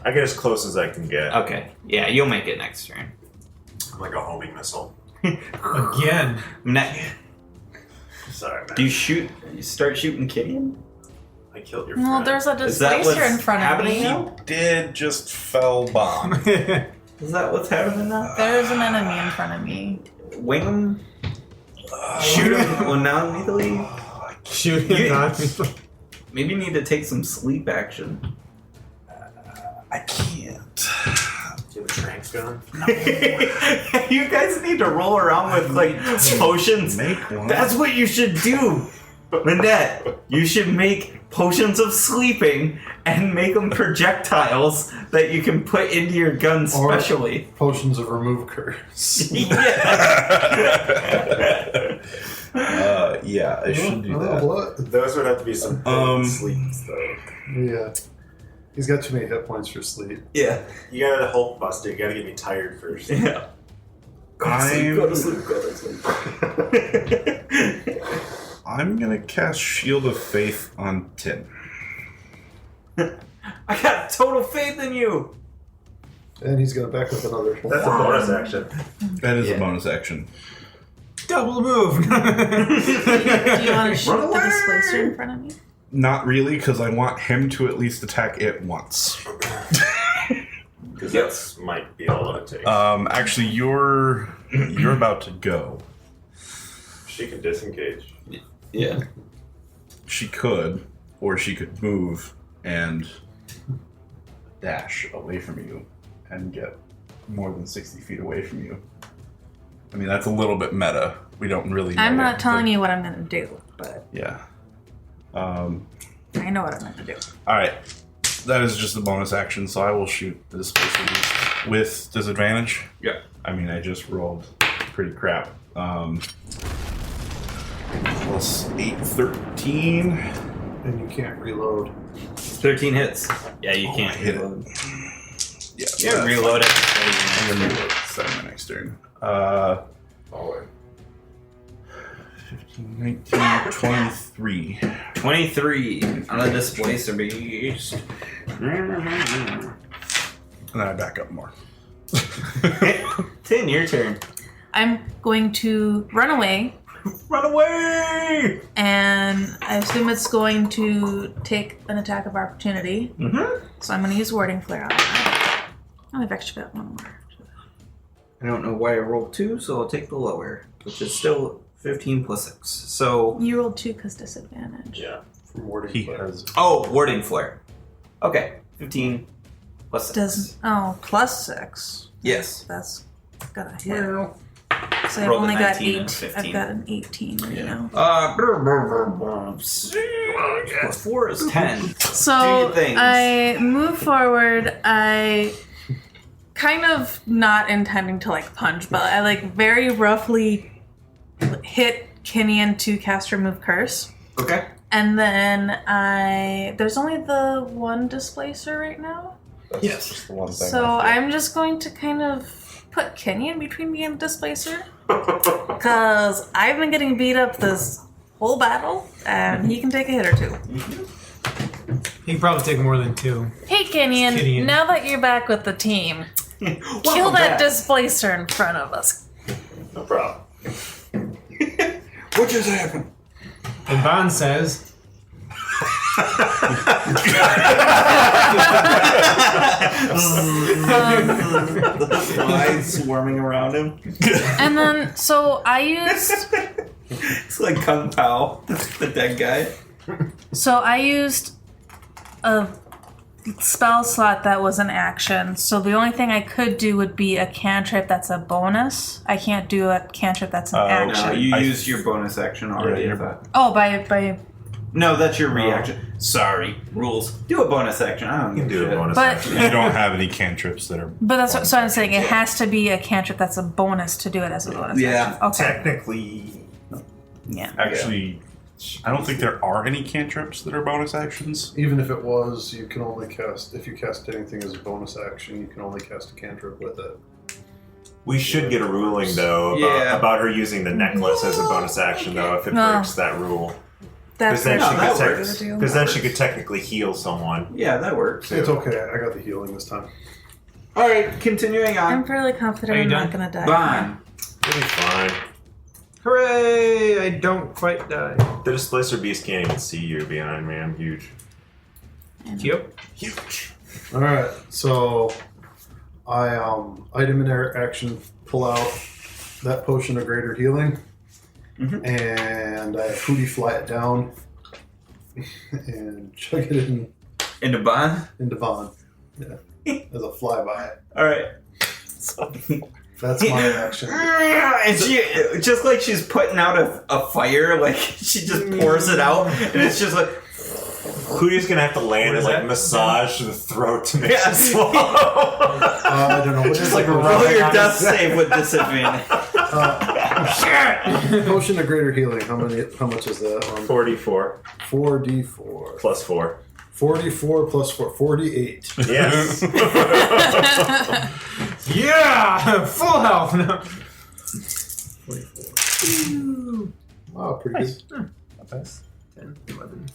I get as close as I can get. Okay. Yeah, you'll make it next turn. Like a homing missile. Again. Sorry, man. Do you start shooting Kinien? I killed your Well, friend. there's a Is that displacer what's in front of happening me. now? Did just fell bomb. Is that what's happening now? There's an enemy in front of me. Wing him? Shoot him? Well, now lethally? Shoot You- him, not me. Maybe you need to take some sleep action. I can't. Do you have a trank gun? You guys need to roll around with like potions. Make one. That's what you should do, Lynette. You should make potions of sleeping and make them projectiles that you can put into your gun Or- specially. Potions of remove curse. Yeah, I should do Oh, that. what? Those would have to be some sleep though. Yeah. He's got too many hit points for sleep. Yeah. You gotta Hulk Buster. You gotta get me tired first. Yeah. Go to sleep. I'm gonna cast Shield of Faith on Tin. I got total faith in you. And he's going to back up another. That's a bonus action. That is a bonus action. Double move. Do you want to shoot the displacer in front of me? Not really, because I want him to at least attack it once. Because that might be all it takes. Actually, you're about to go. She can disengage. Yeah. She could, or she could move and dash away from you and get more than 60 feet away from you. I mean, that's a little bit meta. We don't really know. I'm not telling you what I'm going to do, but Yeah. I know what I'm going to do. Alright. That is just a bonus action, so I will shoot the displacer beast with disadvantage. Yeah. I mean, I just rolled pretty crap. Plus 8, 13. And you can't reload. 13 hits. Yeah, you can't hit it. reload. Yeah, so Yeah, that's reload it. fine. I'm gonna reload. Start my next turn. 15, 19, 23. 23 on the displacer beast. And then I back up more. 10, your turn. I'm going to run away, Run away! and I assume it's going to take an attack of opportunity. Mm-hmm. So I'm going to use Warding Flare on that. Oh, I've actually got one more. I don't know why I rolled 2, so I'll take the lower, which is still 15 plus 6. So, You rolled 2 because disadvantage. Yeah. From warding He flare. has. oh, warding flare. Okay, 15 plus 6. Doesn't. Oh, plus 6. Yes. That's gonna hit. So I've Rolled a only got 19 and 8. 15. I've got an 18 right now. 6 plus 4 is 10. Do So your things. I move forward. I kind of not intending to like punch, but I like very roughly hit Kinien to cast Remove Curse. Okay. And then there's only the one displacer right now. That's Yes. just the one thing. So I I'm just going to kind of put Kinien between me and the displacer. Because I've been getting beat up this whole battle, and he can take a hit or 2. He can probably take more than 2. Hey, Kinien, Kinien. now that you're back with the team, kill Welcome that back. displacer in front of us. No problem. What just happened? And Bond says, Flies swarming around him. And then, so I used It's like Kung Pao, the dead guy. a spell slot that was an action. So the only thing I could do would be a cantrip that's a bonus. I can't do a cantrip that's an action. No, you I- used your bonus action already. Yeah, I thought. Oh, by No, that's your reaction. Sorry, rules. Do a bonus action. I don't You can give do a a shit. bonus But- action. you don't have any cantrips that are. But that's what, so I'm saying it has to be a cantrip that's a bonus to do it as a bonus. Yeah. action. Okay. Technically, Yeah. Actually, I don't think there are any cantrips that are bonus actions. Even if it was, you can only cast, if you cast anything as a bonus action, you can only cast a cantrip with it. we should get a ruling though Yeah. about her using the necklace as a bonus action though if it No. breaks that rule. That's Because then, what she that could works. because then she could technically heal someone. Yeah, that works. It's okay, I got the healing this time. All right, continuing I'm on. fairly confident Are you I'm done? not gonna die. Bond. It'll be fine. hooray, I don't quite die. The displacer beast can't even see you behind me. I'm huge. Yep. Huge. Alright, so I item in action pull out that potion of greater healing, and I Hootie fly it down and chug it Into Bond. into Vaughn. Yeah. As a flyby. All right. That's my action. And she, just like she's putting out a fire, like she just pours it out, and it's just like, Hootie's gonna have to land and What is like that? massage the throat to make Yeah. it swallow. I don't know. What is like roll your death save with disadvantage. potion of greater healing? How much is that? 44 4d4. plus 4. 44 plus 4, 48. Yes. Yeah! Full health now. 44. Wow, pretty Nice. good. Nice. 10, 11.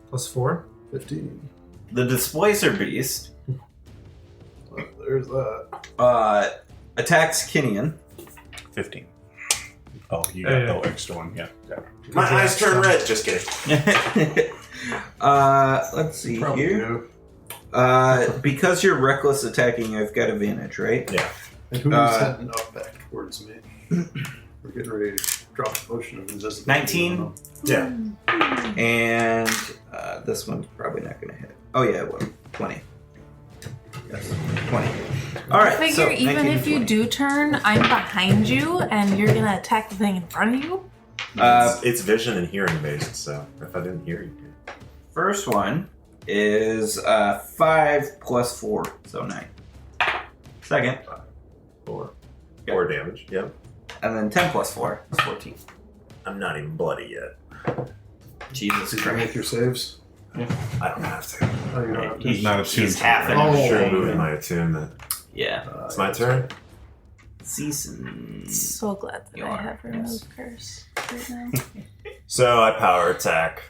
Plus 4. 15. The Displacer Beast Well, there's that. attacks Kinien. 15. Oh, you got the extra one. Yeah. My eyes turn red. Just kidding. Let's see Probably here. do. Because you're reckless attacking, I've got advantage, right? Yeah. And who's heading up back towards me? We're getting ready to drop the potion of invisibility. 19? Yeah. And this one's probably not going to hit. Oh, yeah, it will. 20. Yes, 20. All right. I figure so even 19 if you and 20. do turn, I'm behind you, and you're gonna attack the thing in front of you. It's vision and hearing based, so if I didn't hear you. First one is 5 plus 4, so 9. Second, 4. Yeah. 4 damage. Yep. and then 10 plus 4 is 14. I'm not even bloody yet. Jesus Did you make Christ. your saves? I don't have to. Oh, you don't have to. He's not attuned He's to half it. an Oh, Sure, inch. moving my attunement. Yeah. It's my turn. Season. So glad that You I are, have yes. remove curse right now. So I power attack.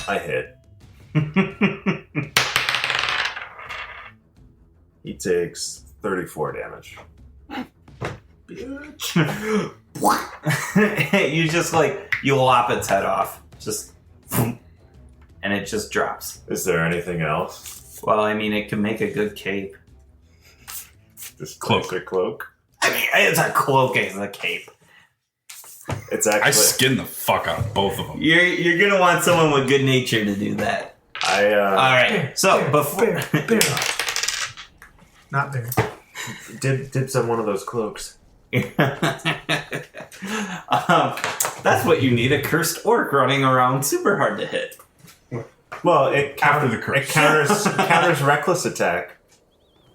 I hit. He takes 34 damage. You just you lop its head off. Just. And it just drops. Is there anything else? Well, I mean, it can make a good cape. Just Cloak. extra cloak. I mean, it's a cloak, it's a cape. It's I actually. skinned the fuck out of both of them. You're gonna want someone with good nature to do that. I All right. So before. Bear. Not there. dibs on one of those cloaks. That's what you need, a cursed orc running around super hard to hit. Well, it After the curse. It counters reckless attack.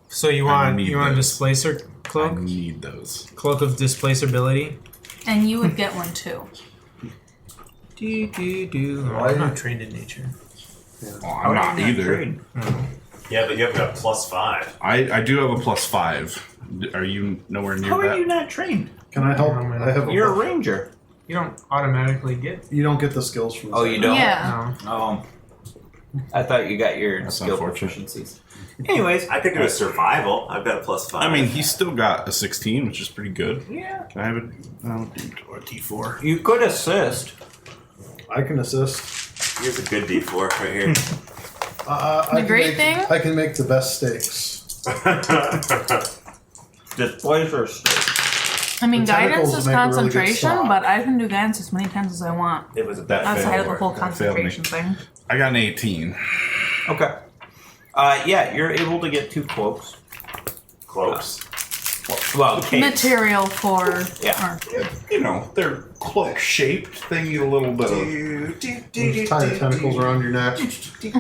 So you I want need a those. displacer I cloak? need those. Cloak of displacerability? And you would get one too. Oh, Why- I'm not trained in nature. Oh, I'm not either. Yeah, but you have got +5. I do have a +5. Are you nowhere near How that? are you not trained? Can I help? Oh, man. I have a You're a ranger. You don't automatically get. You don't get the skills from. Oh, you don't? Yeah. No. I thought you got your That's skill unfortunate. proficiencies. Anyways, I could do a survival. I've got a +5. I mean, he's still got a 16, which is pretty good. yeah, Can I have a D4? you could assist. I can assist. Here's a good D4 right here. I The can great make- thing? I can make the best steaks. Displacer state. I mean, The guidance tentacles is make a really good concentration, stock. but I can do guidance as many times as I want. It was a That bad Outside of the failed. whole That failed me. concentration thing. I got an 18. Okay. Yeah, you're able to get 2 cloaks. close. Well, capes. Material for. Yeah. Or, You know, they're cloak shaped. They need a little bit of. Just tie the tentacles around your neck. yeah,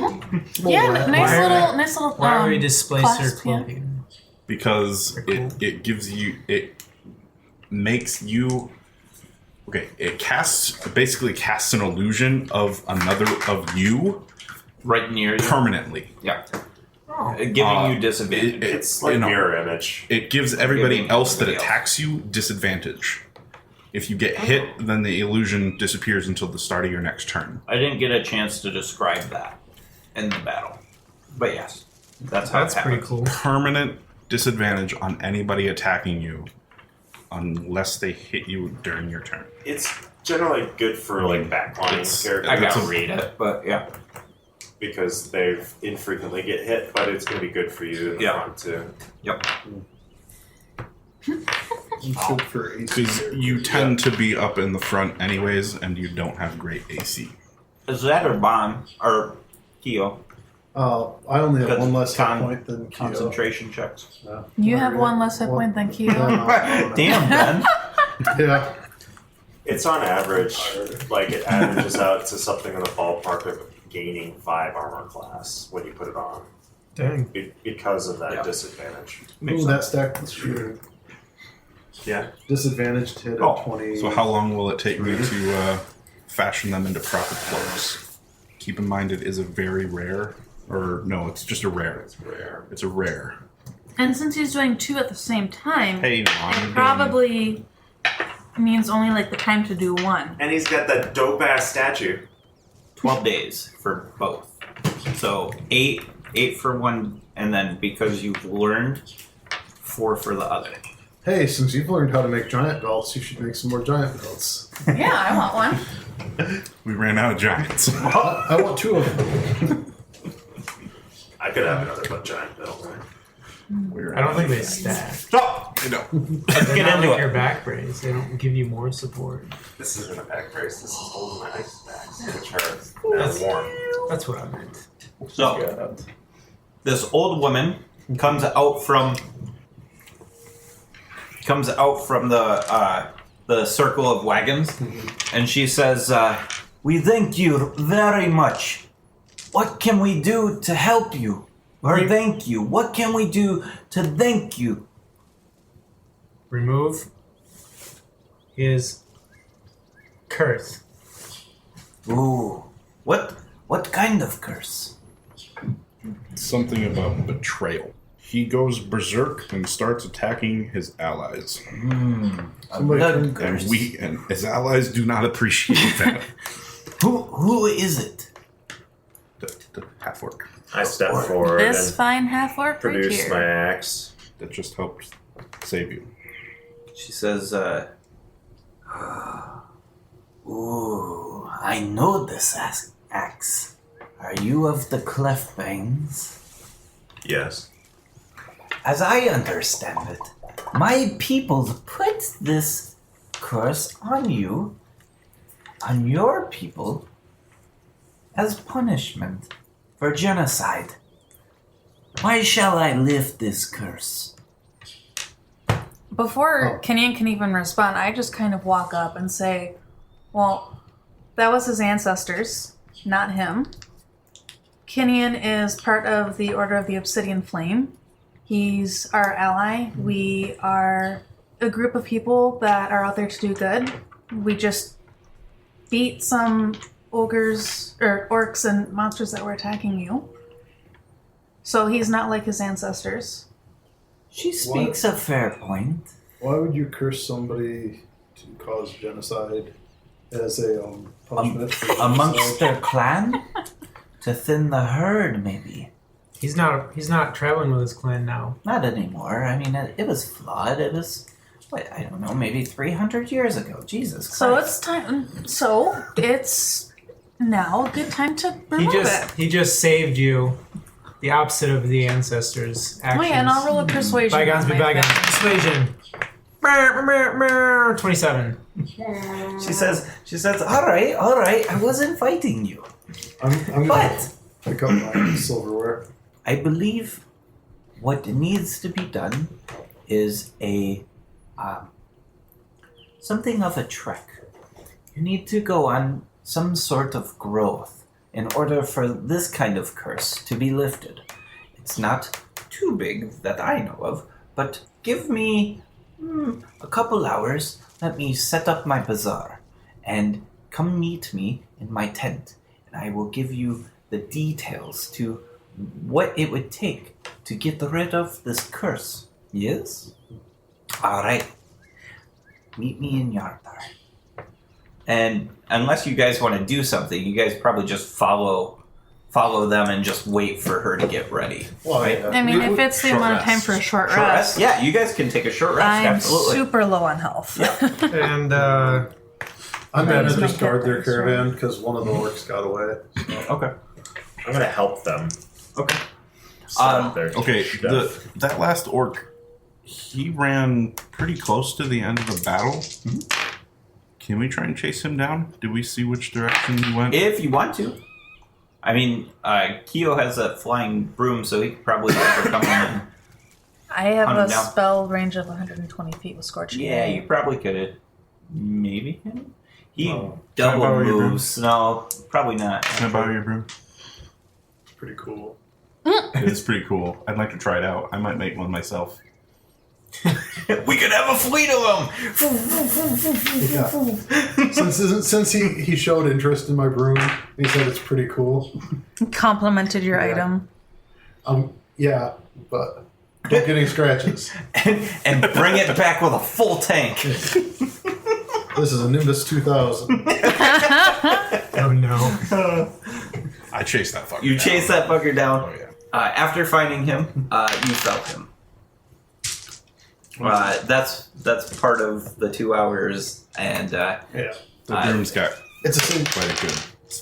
nice Why are- little. Why are we displacer clasp, yeah. cloaking? Because They're cool. it gives you. It makes you. Okay, it basically casts an illusion of another of you Right near you. permanently. Yeah. Oh. Giving you disadvantage. It's like you know, mirror image. It gives everybody Giving else that everybody attacks you disadvantage. If you get hit, then the illusion disappears until the start of your next turn. I didn't get a chance to describe that in the battle. But yes, that's how That's it pretty happens. cool. Permanent disadvantage on anybody attacking you unless they hit you during your turn. It's generally good for like backline It's- characters I That's gotta a- read it, but yeah. because they infrequently get hit, but it's going to be good for you in the Yeah. front too. Yep. Good for AC. Because you tend to be up in the front anyways, and you don't have great AC. Is that or bomb or Keo? I only have Because one less hit con- point than Keo. Concentration checks. Yeah. You have one less hit point than Keo. Damn, Ben. Yeah. It's on average, like it averages out to something in the ballpark of gaining 5 armor class when you put it on Dang. because of that Yeah. disadvantage. Makes Ooh, that sense. stack was shooting. Yeah. Disadvantaged hit Oh, at 20. So how long will it take me to fashion them into proper cloaks? keep in mind it is a very rare, or no, it's just a rare. It's a rare. And since he's doing 2 at the same time, Hey, it probably means only like the time to do 1. And he's got that dope ass statue. 12 days for both. So 8 for one, and then because you've learned, 4 for the other. Hey, since you've learned how to make giant belts, you should make some more giant belts. Yeah, I want one. We ran out of giants. I want 2 of them. I could have another giant belt. I don't think they stack. Stop! I know. Let's They're get not into like it. your back brace. They don't give you more support. This isn't a back brace. This is holding my ice backs, which are That's- warm. That's what I meant. So, this old woman comes out from the circle of wagons, and she says, "We thank you very much. What can we do to help you? Or thank you? What can we do to thank you?" Remove his curse. Ooh, what kind of curse? Something about betrayal. He goes berserk and starts attacking his allies. A blood curse. And his allies do not appreciate that. Who is it? The half-orc. I step forward This and fine half-orc right produce my here. axe. That just helps save you. She says, "Ooh, I know this axe. Are you of the Cleft Bangs? Yes. As I understand it, my people put this curse on you, on your people, as punishment for genocide. Why shall I lift this curse?" Before Kinien can even respond, I just kind of walk up and say, well, that was his ancestors, not him. Kinien is part of the Order of the Obsidian Flame. He's our ally. We are a group of people that are out there to do good. We just beat some ogres, or orcs and monsters that were attacking you. So he's not like his ancestors. She speaks a fair point. Why would you curse somebody to cause genocide as a punishment for Amongst genocide? their clan? To thin the herd, maybe. He's not traveling with his clan now. Not anymore. I mean, it was flawed. It was, I don't know, maybe 300 years ago. Jesus Christ. So it's time. So it's now a good time to remove it. He just saved you. The opposite of the ancestors' actions. Oh yeah, and I'll roll a persuasion. Bygones be on my bygones. thing. Persuasion. 27. She says, all right, I wasn't fighting you. I'm gonna But pick up my silverware. I believe what needs to be done is a something of a trek. You need to go on some sort of growth in order for this kind of curse to be lifted. It's not too big that I know of, but give me a couple hours. Let me set up my bazaar and come meet me in my tent, and I will give you the details to what it would take to get rid of this curse. Yes? All right. Meet me in Yardar. And unless you guys want to do something, you guys probably just follow them and just wait for her to get ready. Well, right? I mean, if it's the Short amount of time rest. for a short Short rest, rest? Yeah, you guys can take a short rest. I'm Absolutely. super low on health. And I'm gonna Use my just guard their hit dice, right? caravan because one of the orcs got away. So. Okay. I'm gonna help them. Okay. Set up their Okay, stuff. that last orc, he ran pretty close to the end of the battle. Can we try and chase him down? Did we see which direction he went? If you want to. I mean, Keo has a flying broom, so he could probably overcome him. And, I have Hunt a him down. spell range of 120 feet with Scorching yeah, Ray. you probably could have. Maybe him? He Oh. Can I double borrow your broom? moves. No, probably not. Can I borrow your broom? Pretty cool. It's pretty cool. I'd like to try it out. I might make one myself. We could have a fleet of them. Yeah. Since he showed interest in my broom, he said it's pretty cool. Complimented your item. Yeah, but don't get any scratches. and bring it back with a full tank. This is a Nimbus 2000. Oh no. I chased that fucker. You down. chase that fucker down. Oh yeah. After finding him, you felt him. That's part of the 2 hours, and Yeah. The broom's got It's a thing. quite a good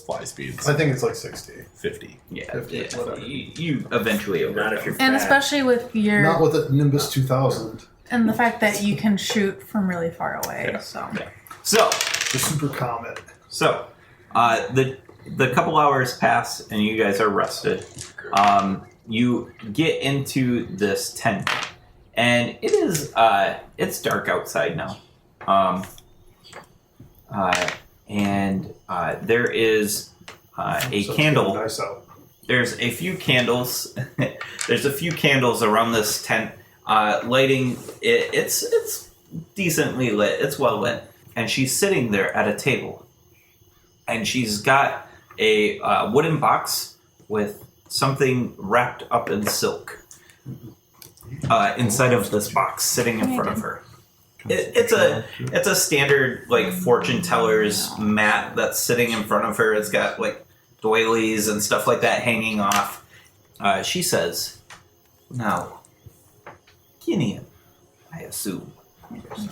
fly speed. I think it's like 60. 50. yeah, 50, whatever. you eventually Not if you're And fat. especially with your Not with a Nimbus 2000. and the fact that you can shoot from really far away. Yeah. So So The Super Comet. the couple hours pass, and you guys are rested. You get into this tent, and it is it's dark outside now. And there is a So it's candle. getting nice out. There's a few candles. There's a few candles around this tent, lighting. It's decently lit. It's well lit, and she's sitting there at a table, and she's got a wooden box with something wrapped up in silk inside of this box, sitting in front of her. It's a standard like fortune teller's mat that's sitting in front of her. It's got like doilies and stuff like that hanging off. She says, "Now, Kinien, I assume,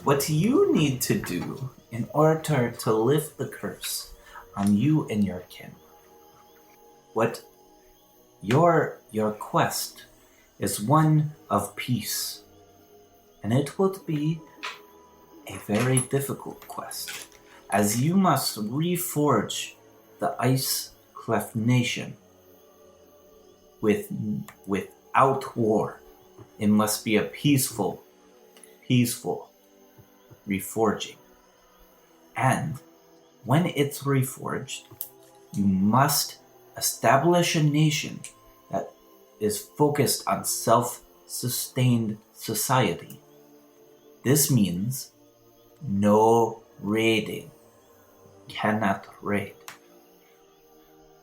what you need to do in order to lift the curse on you and your kin. What your quest is one of peace, and it would be a very difficult quest, as you must reforge the Ice Cleft Nation without war. It must be a peaceful reforging. And when it's reforged, you must establish a nation that is focused on self-sustained society. This means no raiding. Cannot raid.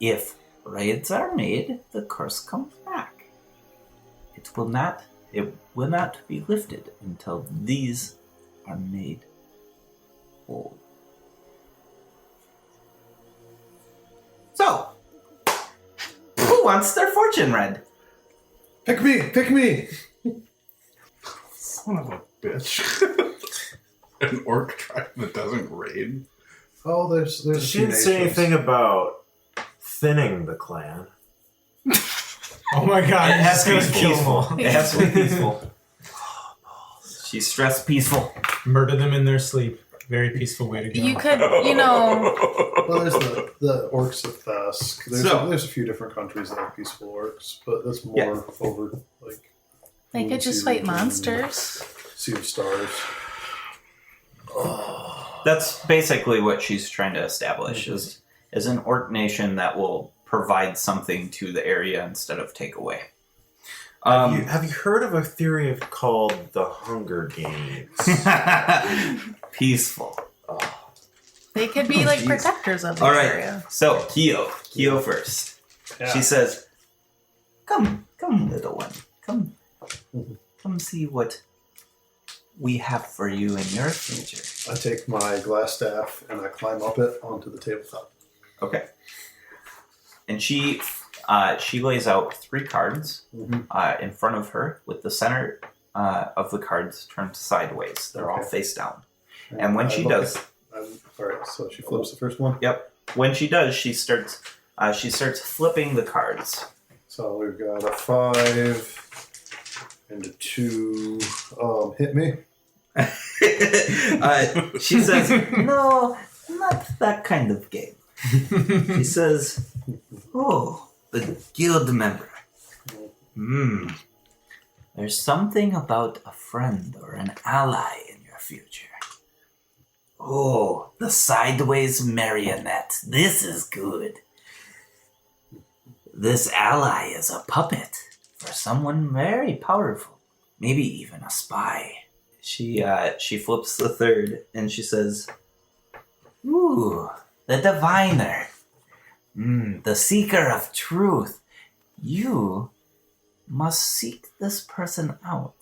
If raids are made, the curse comes back. It will not be lifted until these are made whole. So, who wants their fortune read? Pick me! Son of a bitch. An orc tribe that doesn't raid. Oh, there's a She few didn't say nations. anything about thinning the clan. Oh my god, It has to be he's gonna kill them peaceful. all. It has to be peaceful. She's stressed peaceful. Murder them in their sleep. Very peaceful way to go. you could, you know, Well, there's the orcs of Thusk. There's a few different countries that have peaceful orcs, but that's more over like. they could just Sea fight region, monsters. Sea of Stars. That's basically what she's trying to establish is an orc nation that will provide something to the area instead of take away. Have you heard of a theory called the Hunger Games? Peaceful. They could be like protectors of the All right. area. So Kyo first. Yeah. She says, "Come, little one. Come see what we have for you in your future." I take my glass staff and I climb up it onto the tabletop. Okay. And she lays out 3 cards in front of her, with the center of the cards turned sideways. They're all Okay. face down. And when I she look does, all right, so she flips the first one. yep. When she does, she starts flipping the cards. So we've got a 5 and a 2. Hit me. She says, "No, not that kind of game." She says, "Oh, the guild member. There's something about a friend or an ally in your future. Oh, the sideways marionette. This is good. This ally is a puppet for someone very powerful, maybe even a spy. She flips the third and she says, "Ooh, the diviner. The seeker of truth. You must seek this person out."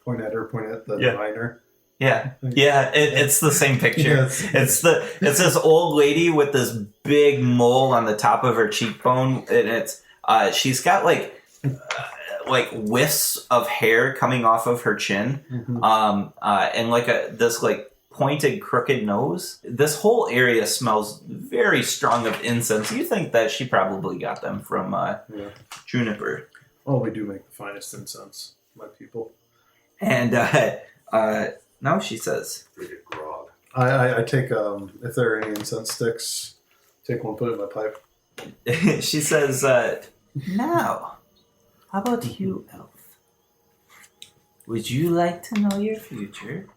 Point at her, point at the Yeah. diviner. Yeah, it's the same picture. Yes. It's this old lady with this big mole on the top of her cheekbone, and it's she's got like wisps of hair coming off of her chin, and like this like pointed, crooked nose. This whole area smells very strong of incense. You think that she probably got them from Juniper. Oh, we do make the finest incense, my people. And now she says, Pretty grog. I take, if there are any incense sticks, take one, put it in my pipe. she says, "Now, how about you, Elf? Would you like to know your future?"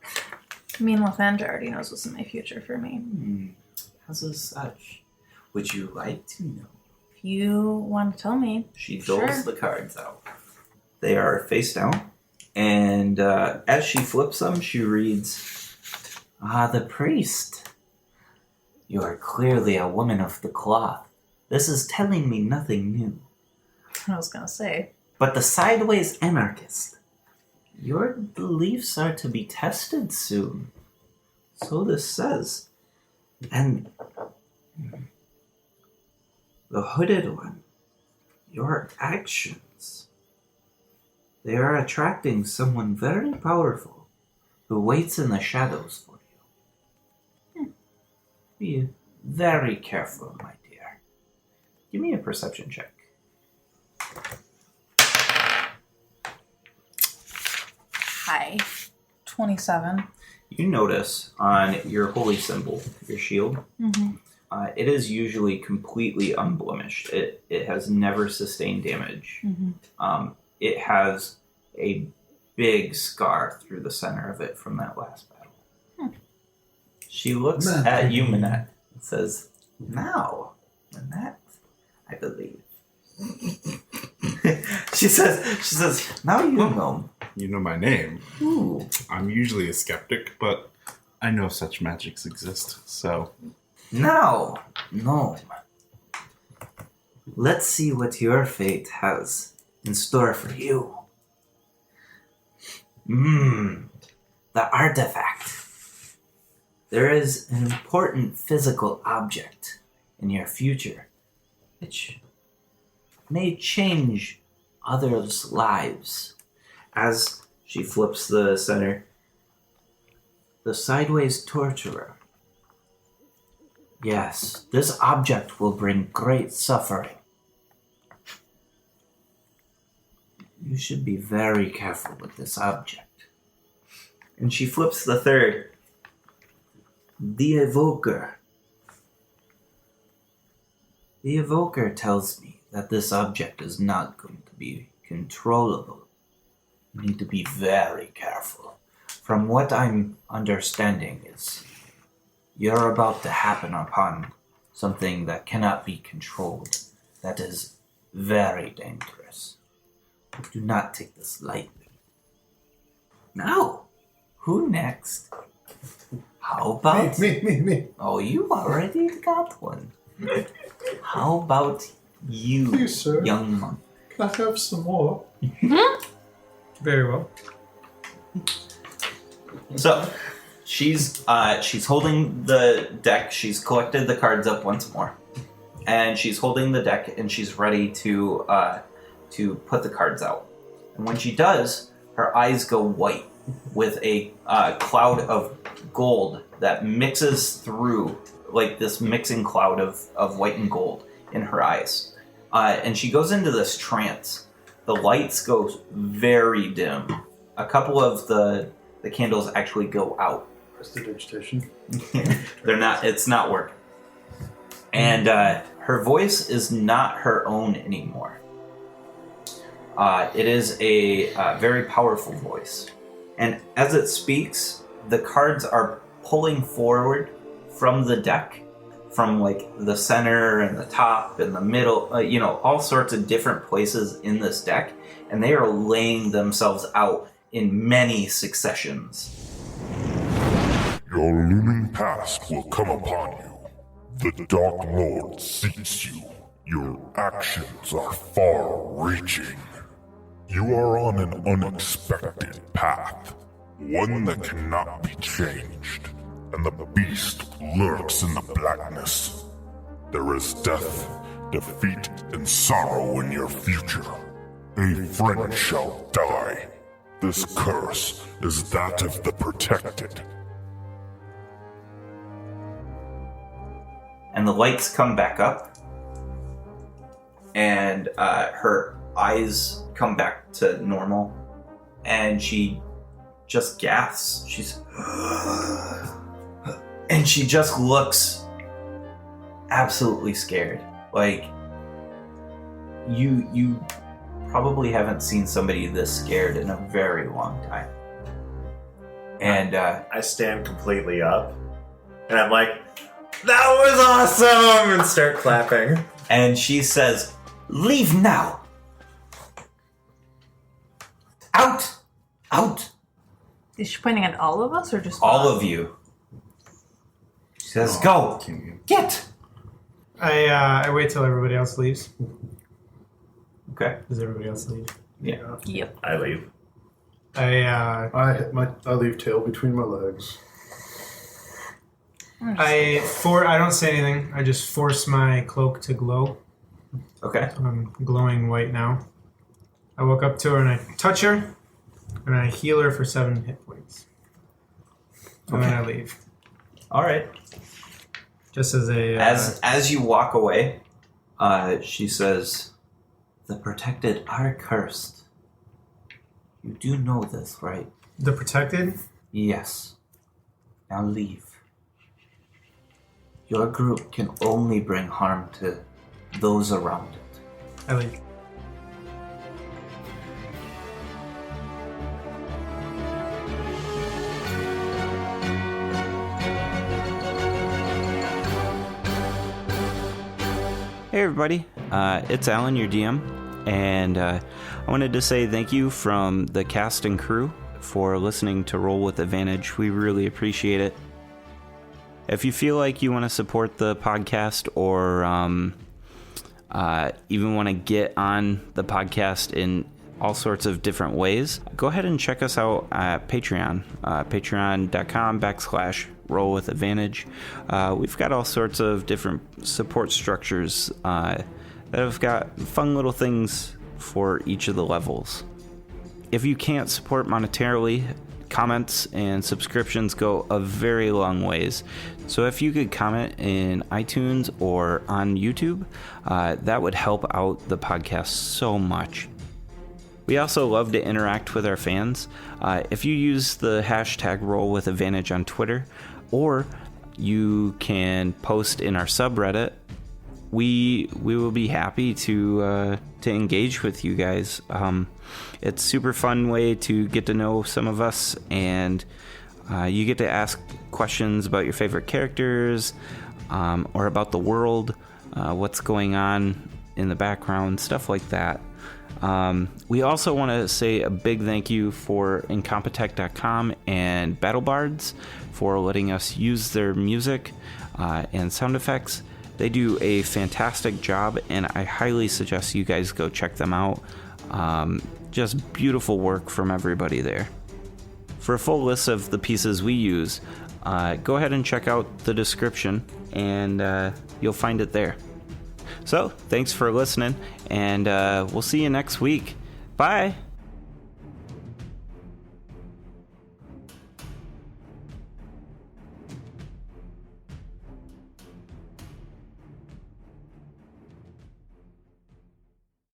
I mean, Lathandra already knows what's in my future for me. As such, would you like to know? If you want to tell me. She doles Sure. the cards out. They are face down. And as she flips them, she reads, the priest. You are clearly a woman of the cloth. This is telling me nothing new. I was going to say. But the sideways anarchist. Your beliefs are to be tested soon. So this says. And the hooded one. Your actions. They are attracting someone very powerful who waits in the shadows for you. Be very careful, my dear. Give me a perception check. Hi. 27. You notice on your holy symbol, your shield, it is usually completely unblemished. It has never sustained damage. It has a big scar through the center of it from that last battle. She looks at you, Minette, and says, "Now, Minette, I believe." she says, "Now you know." You know my name. Ooh. I'm usually a skeptic, but I know such magics exist, so... Now, gnome. Let's see what your fate has in store for you. The artifact. There is an important physical object in your future which may change others' lives. As she flips the center, the sideways torturer. Yes, this object will bring great suffering. You should be very careful with this object. And she flips the third. The Evoker. The Evoker tells me that this object is not going to be controllable. You need to be very careful. From what I'm understanding is you're about to happen upon something that cannot be controlled. That is very dangerous. Do not take this lightly. Now, who next? How about... Me. Oh, you already got one. How about you, Please, sir. young monk? Can I have some more? Very well. So, she's holding the deck. She's collected the cards up once more, and she's holding the deck, and she's ready to put the cards out. And when she does, her eyes go white with a cloud of gold that mixes through, like this mixing cloud of white and gold in her eyes. And she goes into this trance. The lights go very dim. A couple of the candles actually go out. Prestidigitation. They're not. It's not working. And her voice is not her own anymore. It is a very powerful voice. And as it speaks, the cards are pulling forward from the deck, from like the center and the top and the middle, all sorts of different places in this deck. And they are laying themselves out in many successions. Your looming past will come upon you. The Dark Lord seeks you. Your actions are far-reaching. You are on an unexpected path, one that cannot be changed, and the beast lurks in the blackness. There is death, defeat, and sorrow in your future. A friend shall die. This curse is that of the protected. And the lights come back up, and her eyes come back to normal, and she just gasps. She's and she just looks absolutely scared. Like you probably haven't seen somebody this scared in a very long time. And I stand completely up, and I'm like, "That was awesome!" and start clapping. And she says, "Leave now! Out! Out!" Is she pointing at all of us or just All of you. She says, "Go! Get!" I wait till everybody else leaves. Okay. Does everybody else leave? Yeah. Yep. I leave. I I leave tail between my legs. I don't say anything. I just force my cloak to glow. Okay. I'm glowing white now. I walk up to her and I touch her, and I heal her for 7 hit points. And then I leave. All right. Just as a As you walk away, she says, "The protected are cursed. You do know this, right?" the protected. Yes. Now leave. Your group can only bring harm to those around it. I leave. Hey everybody, it's Alan, your DM, and I wanted to say thank you from the cast and crew for listening to Roll with Advantage. We really appreciate it. If you feel like you want to support the podcast or even want to get on the podcast in all sorts of different ways, go ahead and check us out at Patreon, patreon.com/Roll with Advantage. We've got all sorts of different support structures that have got fun little things for each of the levels. If you can't support monetarily, comments and subscriptions go a very long ways. So if you could comment in iTunes or on YouTube, that would help out the podcast so much. We also love to interact with our fans. If you use the hashtag Roll with Advantage on Twitter, or you can post in our subreddit, we will be happy to engage with you guys. It's a super fun way to get to know some of us, and you get to ask questions about your favorite characters, or about the world, what's going on in the background, stuff like that. We also want to say a big thank you for Incompetech.com and BattleBards for letting us use their music and sound effects. They do a fantastic job, and I highly suggest you guys go check them out. Just beautiful work from everybody there. For a full list of the pieces we use, go ahead and check out the description, and you'll find it there. So, thanks for listening, and we'll see you next week. Bye!